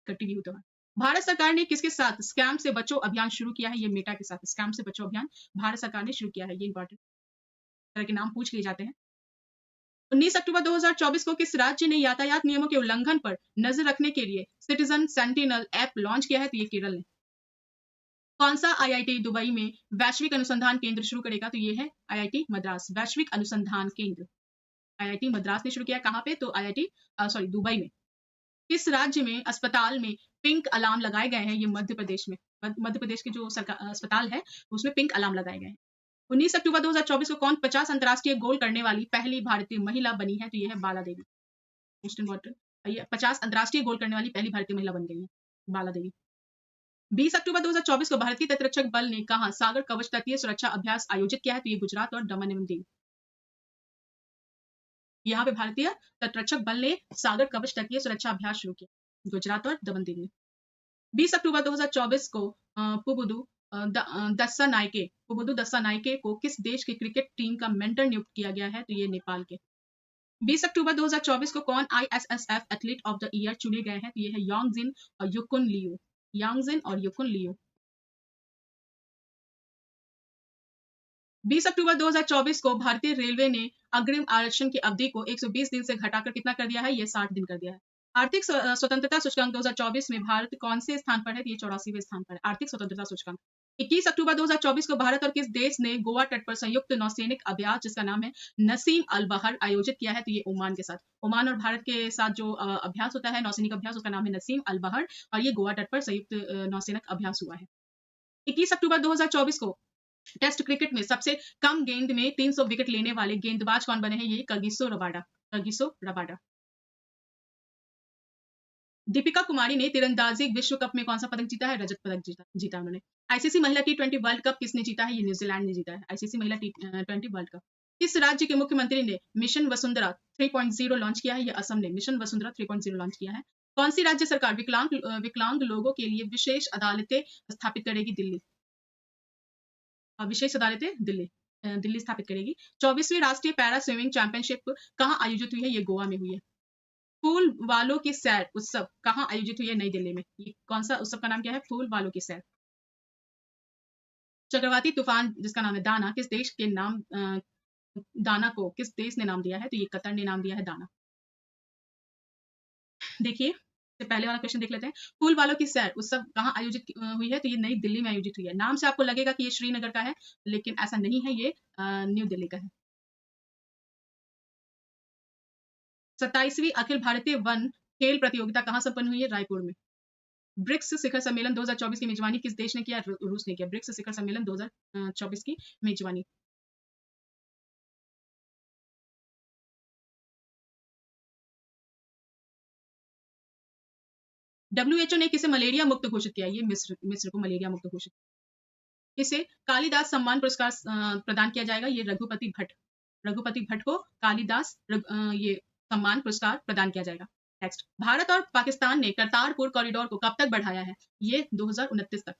कटी बिहू त्योहार। भारत सरकार ने किसके साथ स्कैम से बचो अभियान शुरू किया है? ये मेटा के साथ स्कैम से बचो अभियान भारत सरकार ने शुरू किया है। ये इंपॉर्टेंट तरह के नाम पूछ लिए जाते हैं। 19 अक्टूबर 2024 को किस राज्य ने यातायात नियमों के उल्लंघन पर नजर रखने के लिए सिटीजन सेंटिनल ऐप लॉन्च किया है? तो ये केरल ने। कौन सा आईआईटी दुबई में वैश्विक अनुसंधान केंद्र शुरू करेगा? तो ये है आईआईटी मद्रास, वैश्विक अनुसंधान केंद्र। आईआईटी मद्रास ने शुरू किया, कहाँ पे? तो आईआईटी सॉरी दुबई में। किस राज्य में अस्पताल में पिंक अलार्म लगाए गए हैं? ये मध्य प्रदेश में। मध्य प्रदेश के जो सरकार अस्पताल है उसमें पिंक अलार्म लगाए गए हैं। 19 अक्टूबर 2024 को कौन 50 अंतर्राष्ट्रीय गोल करने वाली पहली भारतीय महिला बनी है? तो ये है बाला देवी। मोस्ट इम्पोर्टेंट, ये 50 अंतर्राष्ट्रीय गोल करने वाली पहली भारतीय महिला बन गई है बाला देवी। 20 अक्टूबर 2024 को भारतीय तटरक्षक बल ने कहा सागर कवच तटीय सुरक्षा अभ्यास आयोजित किया है? तो ये गुजरात और दमन एवं दीव। यहाँ पे भारतीय तटरक्षक बल ने सागर कवच तटीय सुरक्षा अभ्यास शुरू किया, गुजरात और दमन दीव में। 20 अक्टूबर 2024 को पुबुदु दस्सा नाइके को किस देश की क्रिकेट टीम का मेंटर नियुक्त किया गया है? तो ये नेपाल के। 20 अक्टूबर 2024 को कौन ISSF athlete of the year चुने गए हैं? तो ये है यांगजिन और युकुन लियो। यांगजिन और युकुन लियो। 20 अक्टूबर 2024 को भारतीय रेलवे ने अग्रिम आरक्षण की अवधि को 120 दिन से घटाकर कितना कर दिया है? ये 60 दिन कर दिया है। आर्थिक स्वतंत्रता सूचकांक 2024 में भारत कौन से स्थान पर है? ये 84वें स्थान पर है, आर्थिक स्वतंत्रता सूचकांक। 21 अक्टूबर 2024 को भारत और किस देश ने गोवा तट पर संयुक्त नौसैनिक अभ्यास जिसका नाम है नसीम अल बहर आयोजित किया है? तो ये ओमान के साथ। ओमान और भारत के साथ जो अभ्यास होता है नौसैनिक अभ्यास, उसका नाम है नसीम अल बहर और ये गोवा तट पर संयुक्त नौसैनिक अभ्यास हुआ है। 21 अक्टूबर 2024 को टेस्ट क्रिकेट में सबसे कम गेंद में 300 विकेट लेने वाले गेंदबाज कौन बने हैं? ये कगिसो रबाडा। दीपिका कुमारी ने तीरंदाजी विश्व कप में कौन सा पदक जीता है? रजत पदक जीता उन्होंने। आईसीसी महिला टी20 वर्ल्ड कप किसने जीता है? ये न्यूजीलैंड ने जीता है आईसीसी महिला टी20 वर्ल्ड कप। किस राज्य के मुख्यमंत्री ने मिशन वसुंधरा 3.0 लॉन्च किया है? ये असम ने मिशन वसुंधरा 3.0 लॉन्च किया है। कौन सी राज्य सरकार विकलांग लोगों के लिए विशेष अदालतें स्थापित करेगी? दिल्ली। विशेष अदालतें दिल्ली स्थापित करेगी। 24वीं राष्ट्रीय पैरा स्विमिंग चैंपियनशिप कहाँ आयोजित हुई है? ये गोवा में हुई है। फूल वालों की सैर उत्सव कहाँ आयोजित हुई है? नई दिल्ली में। ये कौन सा उत्सव का नाम क्या है? फूल वालों की सैर। चक्रवाती तूफान जिसका नाम है दाना किस देश के नाम दाना को किस देश ने नाम दिया है? तो ये कतर ने नाम दिया है दाना। देखिए तो पहले वाला क्वेश्चन देख लेते हैं। फूल वालों की सैर उत्सव कहाँ आयोजित हुई है? तो ये नई दिल्ली में आयोजित हुई है। नाम से आपको लगेगा कि ये श्रीनगर का है, लेकिन ऐसा नहीं है, ये न्यू दिल्ली का है। 27वीं अखिल भारतीय वन खेल प्रतियोगिता कहाँ संपन्न हुई है? रायपुर में। ब्रिक्स शिखर सम्मेलन 2024 की मेजबानी किस देश ने किया? रूस ने किया। ब्रिक्स शिखर सम्मेलन 2024 की मेजबानी। डब्ल्यूएचओ ने किसे मलेरिया मुक्त घोषित किया? ये मिस्र को मलेरिया मुक्त घोषित। इसे कालिदास सम्मान पुरस्कार प्रदान किया जाएगा। ये रघुपति भट्ट को कालिदास ये सम्मान पुरस्कार प्रदान किया जाएगा। नेक्स्ट, भारत और पाकिस्तान ने करतारपुर कॉरिडोर को कब तक बढ़ाया है? ये 2029 तक।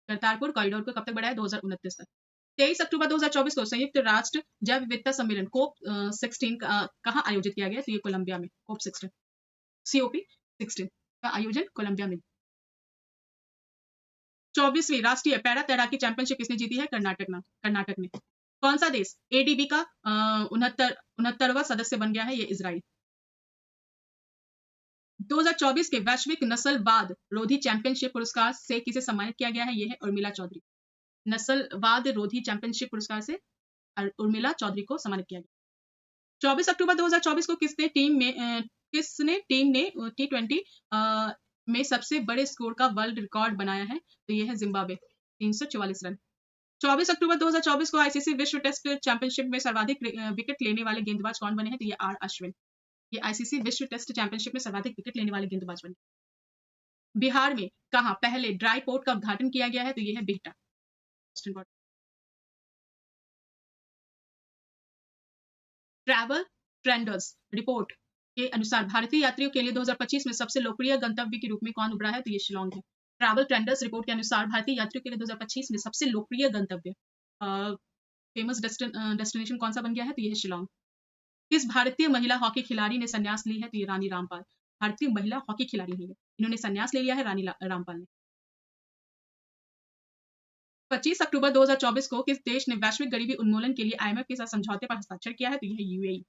करतारपुर कॉरिडोर को कब तक बढ़ाया? 2029 तक। 23 अक्टूबर 2024 को संयुक्त राष्ट्र जैव विविधता सम्मेलन कोप 16 कहाँ आयोजित किया गया? तो ये कोलंबिया में। कोप 16 COP 16 का आयोजन कोलंबिया में। 24वीं राष्ट्रीय पैरा तैराकी चैंपियनशिप किसने जीती है? कर्नाटक ने। कौन सा देश एडीबी का 69वां सदस्य बन गया है? ये इजराइल। 2024 के वैश्विक नस्लवाद रोधी चैंपियनशिप पुरस्कार से किसे सम्मानित किया गया है? ये है उर्मिला चौधरी। नस्लवाद रोधी चैंपियनशिप पुरस्कार से उर्मिला चौधरी को सम्मानित किया गया। 24 अक्टूबर 2024 को किसने टीम ने T20 में सबसे बड़े स्कोर का वर्ल्ड रिकॉर्ड बनाया है? तो ये है जिम्बाब्वे, 344 रन। 24 अक्टूबर 2024 को आईसीसी विश्व टेस्ट चैंपियनशिप में सर्वाधिक विकेट लेने वाले गेंदबाज कौन बने हैं? तो ये आर अश्विन। ये आईसीसी विश्व टेस्ट चैंपियनशिप में सर्वाधिक विकेट लेने वाले गेंदबाज बने। बिहार में कहाँ पहले ड्राई पोर्ट का उद्घाटन किया गया है? तो ये है बिहटा। ट्रैवल ट्रेंडर्स रिपोर्ट के अनुसार भारतीय यात्रियों के लिए 2025 में सबसे लोकप्रिय गंतव्य के रूप में कौन उभरा है? तो ये शिलोंग है। ट्रैवल ट्रेंडर्स रिपोर्ट के अनुसार भारतीय यात्रियों के लिए 2025 में सबसे लोकप्रिय गंतव्य फेमस डेस्टिनेशन कौन सा बन गया है? तो ये है शिलोंग। किस भारतीय महिला हॉकी खिलाड़ी ने संन्यास ली है? तो ये रानी रामपाल। भारतीय महिला हॉकी खिलाड़ी हैं ये। इन्होंने संन्यास ले लिया है रानी रामपाल ने। 25 अक्टूबर 2024 को किस देश ने वैश्विक गरीबी उन्मूलन के लिए आईएमएफ के साथ समझौते पर हस्ताक्षर किया है? तो यह है यूएई।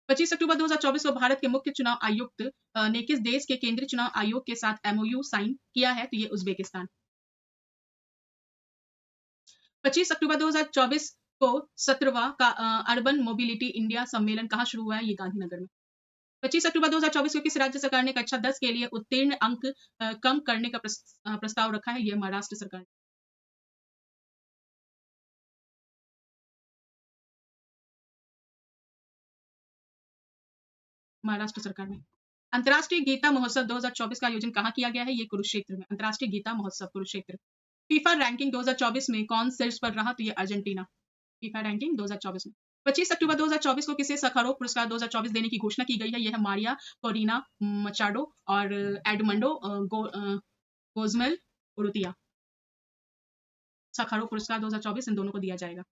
25 अक्टूबर 2024 को भारत के मुख्य चुनाव आयुक्त ने किस देश के केंद्रीय चुनाव आयोग के साथ एमओयू साइन किया है? तो ये उज्बेकिस्तान। 25 अक्टूबर 2024 को 17वां का अर्बन मोबिलिटी इंडिया सम्मेलन कहाँ शुरू हुआ है? ये गांधीनगर में। 25 अक्टूबर 2024 को किस राज्य सरकार ने कक्षा 10 के लिए उत्तीर्ण अंक कम करने का प्रस्ताव रखा है? यह महाराष्ट्र सरकार। महाराष्ट्र सरकार ने। अंतर्राष्ट्रीय गीता महोत्सव 2024 का आयोजन कहाँ किया गया है? ये कुरुक्षेत्र में। अंतर्राष्ट्रीय गीता महोत्सव कुरुक्षेत्र। फीफा रैंकिंग 2024 में कौन शीर्ष पर रहा? तो ये अर्जेंटीना। फीफा रैंकिंग 2024 में। 25 अक्टूबर 2024 को किसे सखारोव पुरस्कार 2024 देने की घोषणा की गई है? यह है मारिया कोरिना मचाडो और एडमंडो गोजमेल उरुतिया। सखारोव पुरस्कार 2024 इन दोनों को दिया जाएगा।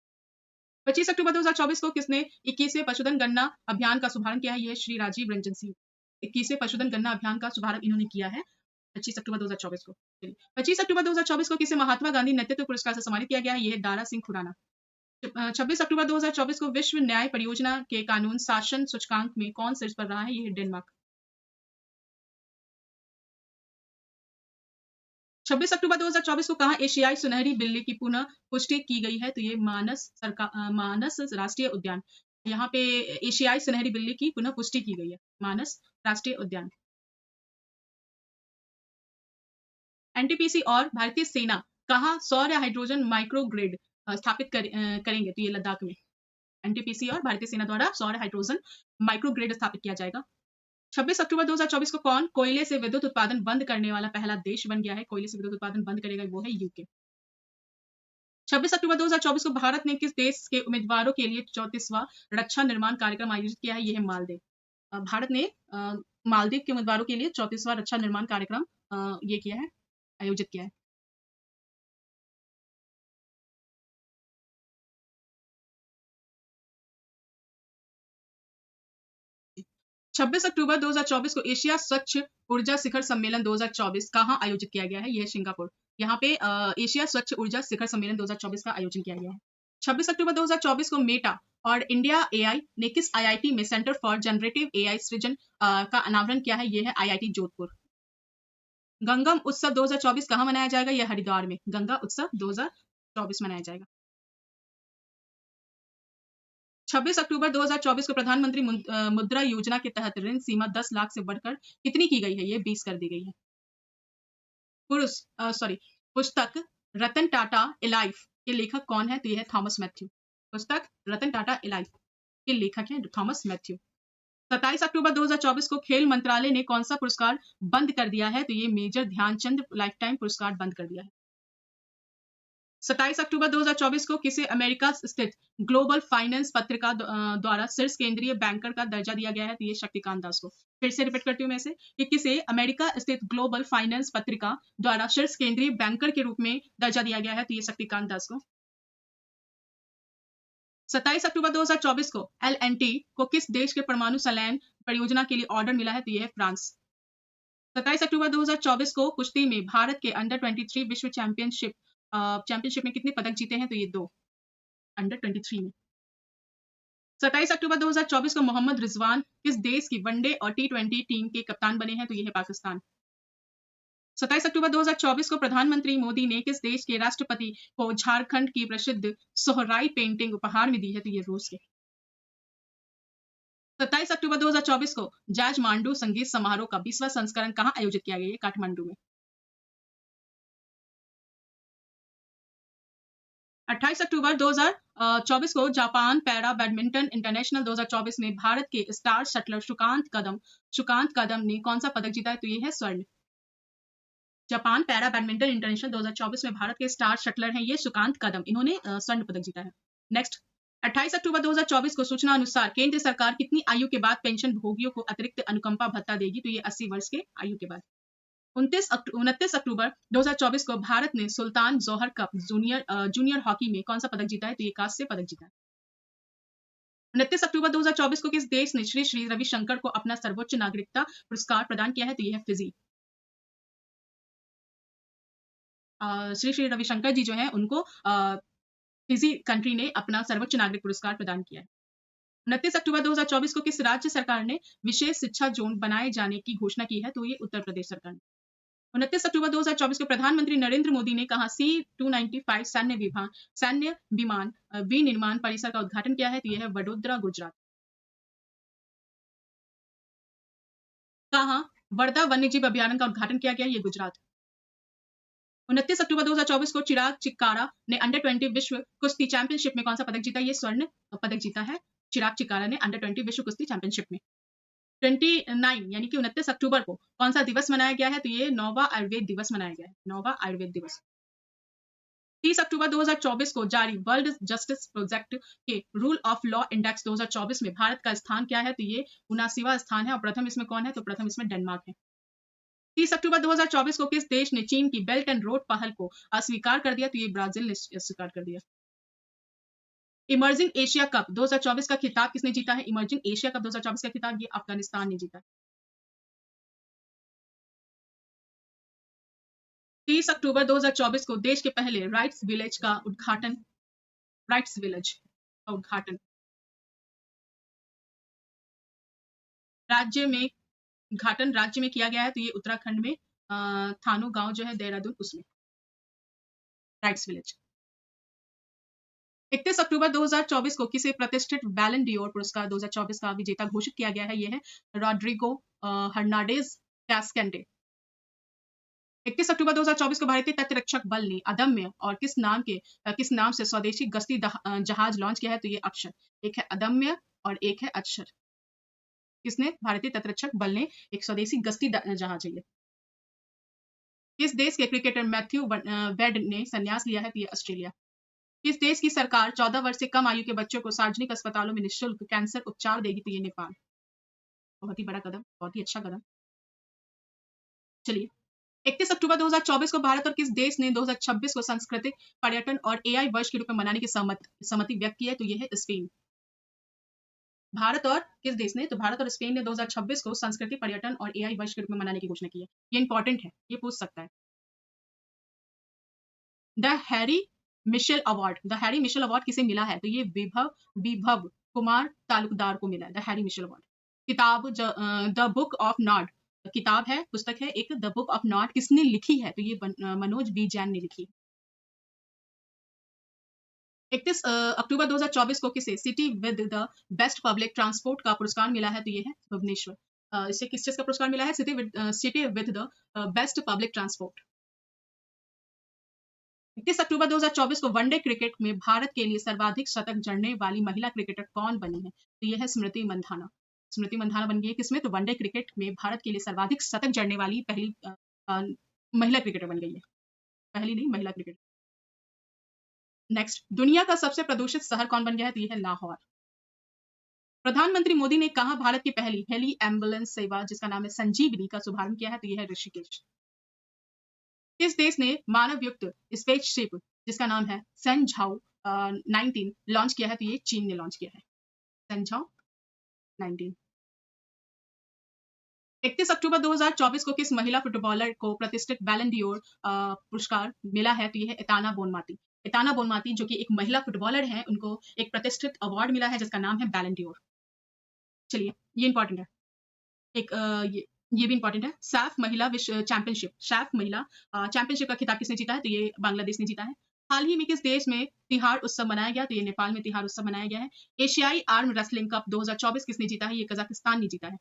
25 अक्टूबर 2024 को किसने 21वें पशुधन गणना अभियान का शुभारंभ किया है? यह श्री राजीव रंजन सिंह। 21वें पशुधन गणना अभियान का शुभारंभ इन्होंने किया है 25 अक्टूबर 2024 को। 25 अक्टूबर 2024 को किसे महात्मा गांधी नेतृत्व पुरस्कार से सम्मानित किया गया है? यह है दारा सिंह खुराना। 26 अक्टूबर 2024 को विश्व न्याय परियोजना के कानून शासन सूचकांक में कौन शीर्ष पर रहा है? यह है डेनमार्क। 26 अक्टूबर 2024 को कहाँ एशियाई सुनहरी बिल्ली की पुनः पुष्टि की गई है? तो ये मानस राष्ट्रीय उद्यान। यहाँ पे एशियाई सुनहरी बिल्ली की पुनः पुष्टि की गई है मानस राष्ट्रीय उद्यान। एनटीपीसी और भारतीय सेना कहाँ सौर हाइड्रोजन माइक्रो ग्रिड स्थापित करेंगे? तो ये लद्दाख में। एनटीपीसी और भारतीय सेना द्वारा सौर हाइड्रोजन माइक्रो ग्रिड स्थापित किया जाएगा। 26 अक्टूबर 2024 को कौन कोयले से विद्युत उत्पादन बंद करने वाला पहला देश बन गया है? कोयले से विद्युत उत्पादन बंद करेगा वो है यूके। 26 अक्टूबर 2024 को भारत ने किस देश के उम्मीदवारों के लिए 34वां रक्षा निर्माण कार्यक्रम आयोजित किया है? यह है मालदीव। भारत ने मालदीव के उम्मीदवारों के लिए 34वां रक्षा निर्माण कार्यक्रम ये किया है, आयोजित किया है। 26 अक्टूबर 2024 को एशिया स्वच्छ ऊर्जा शिखर सम्मेलन 2024 कहाँ आयोजित किया गया है? यह है सिंगापुर। यहाँ पे एशिया स्वच्छ ऊर्जा शिखर सम्मेलन 2024 का आयोजन किया गया है। 26 अक्टूबर 2024 को मेटा और इंडिया एआई ने किस आईआईटी में सेंटर फॉर जनरेटिव एआई सृजन का अनावरण किया है? यह है आईआईटी जोधपुर। गंगम उत्सव 2024 कहाँ मनाया जाएगा? यह हरिद्वार में गंगा उत्सव 2024 मनाया जाएगा। 26 अक्टूबर 2024 को प्रधानमंत्री मुद्रा योजना के तहत ऋण सीमा 10 लाख से बढ़कर कितनी की गई है? ये 20 कर दी गई है। पुस्तक रतन टाटा एलाइफ के लेखक कौन है? तो यह है थॉमस मैथ्यू। पुस्तक रतन टाटा एलाइफ के लेखक हैं थॉमस मैथ्यू। 27 अक्टूबर 2024 को खेल मंत्रालय ने कौन सा पुरस्कार बंद कर दिया है? तो ये मेजर ध्यानचंद लाइफटाइम पुरस्कार बंद कर दिया है। 27 अक्टूबर 2024 को किसे अमेरिका स्थित ग्लोबल फाइनेंस पत्रिका द्वारा शीर्ष केंद्रीय बैंकर का दर्जा दिया गया है? तो ये शक्तिकांत दास को। फिर से रिपीट करती हूँ मैं इसे कि किसे अमेरिका स्थित ग्लोबल फाइनेंस पत्रिका द्वारा शीर्ष केंद्रीय बैंकर के रूप में दर्जा दिया गया है? तो ये शक्तिकांत दास को। 27 अक्टूबर 2024 को एल&टी को किस देश के परमाणु संलयन परियोजना के लिए ऑर्डर मिला है? तो ये है फ्रांस। 27 अक्टूबर 2024 को कुश्ती में भारत के अंडर 23 विश्व चैंपियनशिप में कितने पदक जीते हैं? तो ये 2 अंडर 23 में। 27 अक्टूबर 2024 को मोहम्मद रिजवान किस देश की वनडे और टी20 टीम के कप्तान बने हैं? तो ये है पाकिस्तान। 27 अक्टूबर 2024 को प्रधानमंत्री मोदी ने किस देश के राष्ट्रपति को झारखंड की प्रसिद्ध सोहराई पेंटिंग उपहार में दी है? तो ये रूस के। 27 अक्टूबर 2024 को जैज मांडू संगीत समारोह का 20वां संस्करण कहाँ आयोजित किया गया है? काठमांडू में। 28 अक्टूबर 2024 को जापान पैरा बैडमिंटन इंटरनेशनल 2024 में भारत के स्टार शटलर सुकांत कदम ने कौन सा पदक जीता है? तो ये है स्वर्ण। जापान पैरा बैडमिंटन इंटरनेशनल 2024 में भारत के स्टार शटलर हैं ये सुकांत कदम, इन्होंने स्वर्ण पदक जीता है। नेक्स्ट 28 अक्टूबर 2024 को सूचना अनुसार केंद्र सरकार कितनी आयु के बाद पेंशन भोगियों को अतिरिक्त अनुकंपा भत्ता देगी? तो ये 80 वर्ष के आयु के बाद। 29 अक्टूबर 2024 को भारत ने सुल्तान जोहर कप जूनियर हॉकी में कौन सा पदक जीता है? तो ये कांस्य पदक जीता है। 29 अक्टूबर 2024 को किस देश ने श्री श्री रविशंकर को अपना सर्वोच्च नागरिकता पुरस्कार प्रदान किया है? तो ये है फिजी। श्री श्री रविशंकर जी जो है उनको फिजी कंट्री ने अपना सर्वोच्च नागरिक पुरस्कार प्रदान किया है। 29 अक्टूबर 2024 को किस राज्य सरकार ने विशेष शिक्षा जोन बनाए जाने की घोषणा की है? तो ये उत्तर प्रदेश सरकार ने। 29 अक्टूबर 2024 को प्रधानमंत्री नरेंद्र मोदी ने कहा C-295 सैन्य विमान विनिर्माण परिसर का उद्घाटन किया है? तो यह है वडोदरा, गुजरात। कहाँ वर्धा वन्यजीव अभ्यारण्य का उद्घाटन किया गया? ये गुजरात। 29 अक्टूबर 2024 को चिराग चिक्कारा ने अंडर 20 विश्व कुश्ती चैंपियनशिप में कौन सा पदक जीता? ये स्वर्ण पदक जीता है चिराग चिक्कारा ने अंडर 20 विश्व कुश्ती चैंपियनशिप में। 29 यानी कि 29 अक्टूबर को कौन सा दिवस मनाया गया है? तो ये नौवा आयुर्वेद दिवस मनाया गया है, नौवा आयुर्वेद दिवस। 30 अक्टूबर 2024 को जारी वर्ल्ड जस्टिस प्रोजेक्ट के रूल ऑफ लॉ इंडेक्स 2024 में भारत का स्थान क्या है? तो ये 79वां स्थान है और प्रथम इसमें कौन है? तो प्रथम इसमें डेनमार्क है। 30 अक्टूबर 2024 को किस देश ने चीन की बेल्ट एंड रोड पहल को अस्वीकार कर दिया? तो ये ब्राजील ने अस्वीकार कर दिया। इमर्जिंग एशिया कप 2024 का खिताब किसने जीता है? इमर्जिंग एशिया कप 2024 का खिताब ये अफगानिस्तान ने जीता। 30 अक्टूबर 2024 को देश के पहले राइट्स विलेज का उद्घाटन राइट्स विलेज का उद्घाटन राज्य में किया गया है। तो ये उत्तराखंड में थानो गांव जो है देहरादून उसमें राइट्स विलेज। 31 अक्टूबर 2024 को किसे प्रतिष्ठित बैलन डियोर पुरस्कार 2024 का विजेता घोषित किया गया है? ये है रॉड्रिगो हर्नांडेज कैस्केंडे। 31 अक्टूबर 2024 को भारतीय तटरक्षक बल ने अदम्य और किस नाम से स्वदेशी गश्ती जहाज लॉन्च किया है? तो ये अक्षर। एक है अदम्य और एक है अक्षर। किसने? भारतीय तटरक्षक बल ने एक स्वदेशी गश्ती जहाज है ये। किस देश के क्रिकेटर मैथ्यू वेड ने संन्यास लिया है? तो ये ऑस्ट्रेलिया। किस देश की सरकार 14 वर्ष से कम आयु के बच्चों को सार्वजनिक अस्पतालों में निःशुल्क कैंसर उपचार देगी? तो ये नेपाल। बहुत ही बड़ा कदम, बहुत ही अच्छा कदम। चलिए 31 अक्टूबर 2024 को भारत और किस देश ने 2026 को सांस्कृतिक पर्यटन और एआई वर्ष के रूप में मनाने की सहमति व्यक्त की है? तो ये है स्पेन। भारत और किस देश ने? तो भारत और स्पेन ने 2026 को सांस्कृतिक पर्यटन और एआई वर्ष के रूप में मनाने की घोषणा की है। ये इंपॉर्टेंट है, ये पूछ सकता है। द हैरी मिशेल अवार्ड किसे मिला है? तो ये विभव कुमार तालुकदार को मिला है द हैरी मिशेल अवार्ड। किताब द बुक ऑफ नॉड किताब है, पुस्तक है एक द बुक ऑफ नॉड किसने लिखी है? तो ये मनोज बी जैन ने लिखी। 31 अक्टूबर 2024 को किसे city with the best public transport का पुरस्कार मिला है? तो ये है भुवनेश्वर। इसे किस चीज का पुरस्कार मिला है? City with the best public transport. 31 अक्टूबर 2024 को वनडे क्रिकेट में भारत के लिए सर्वाधिक शतक जड़ने वाली महिला क्रिकेटर कौन बनी है? तो यह है स्मृति मंधाना। स्मृति मंधाना बन गई है किसमें? तो वनडे क्रिकेट में भारत के लिए सर्वाधिक शतक जड़ने वाली पहली महिला क्रिकेटर बन गई है। पहली नहीं, महिला क्रिकेटर। नेक्स्ट, दुनिया का सबसे प्रदूषित शहर कौन बन गया है? तो यह है लाहौर। प्रधानमंत्री मोदी ने कहा भारत की पहली हेली एम्बुलेंस सेवा जिसका नाम है संजीवनी का शुभारंभ किया है? तो यह है ऋषिकेश। किस देश ने मानव युक्त स्पेसशिप जिसका नाम है सेंझाओ 19 लॉन्च किया है? तो ये चीन ने लॉन्च किया है सेंझाओ 19। 31 अक्टूबर 2024 को किस महिला फुटबॉलर को प्रतिष्ठित बैलन डियोर पुरस्कार मिला है? तो ये है एताना बोनमाती। एताना बोनमाती जो कि एक महिला फुटबॉलर है, उनको एक प्रतिष्ठित अवार्ड मिला है जिसका नाम है बैलन डियोर। चलिए ये इंपॉर्टेंट है। एक ये भी इंपॉर्टेंट है। सैफ महिला विश्व चैंपियनशिप चैंपियनशिप का खिताब किसने जीता है? तो ये बांग्लादेश ने जीता है। हाल ही में किस देश में तिहाड़ उत्सव मनाया गया? तो ये नेपाल में तिहाड़ उत्सव मनाया गया है। एशियाई आर्म रेसलिंग कप 2024 किसने जीता है? ये कजाकिस्तान ने जीता है।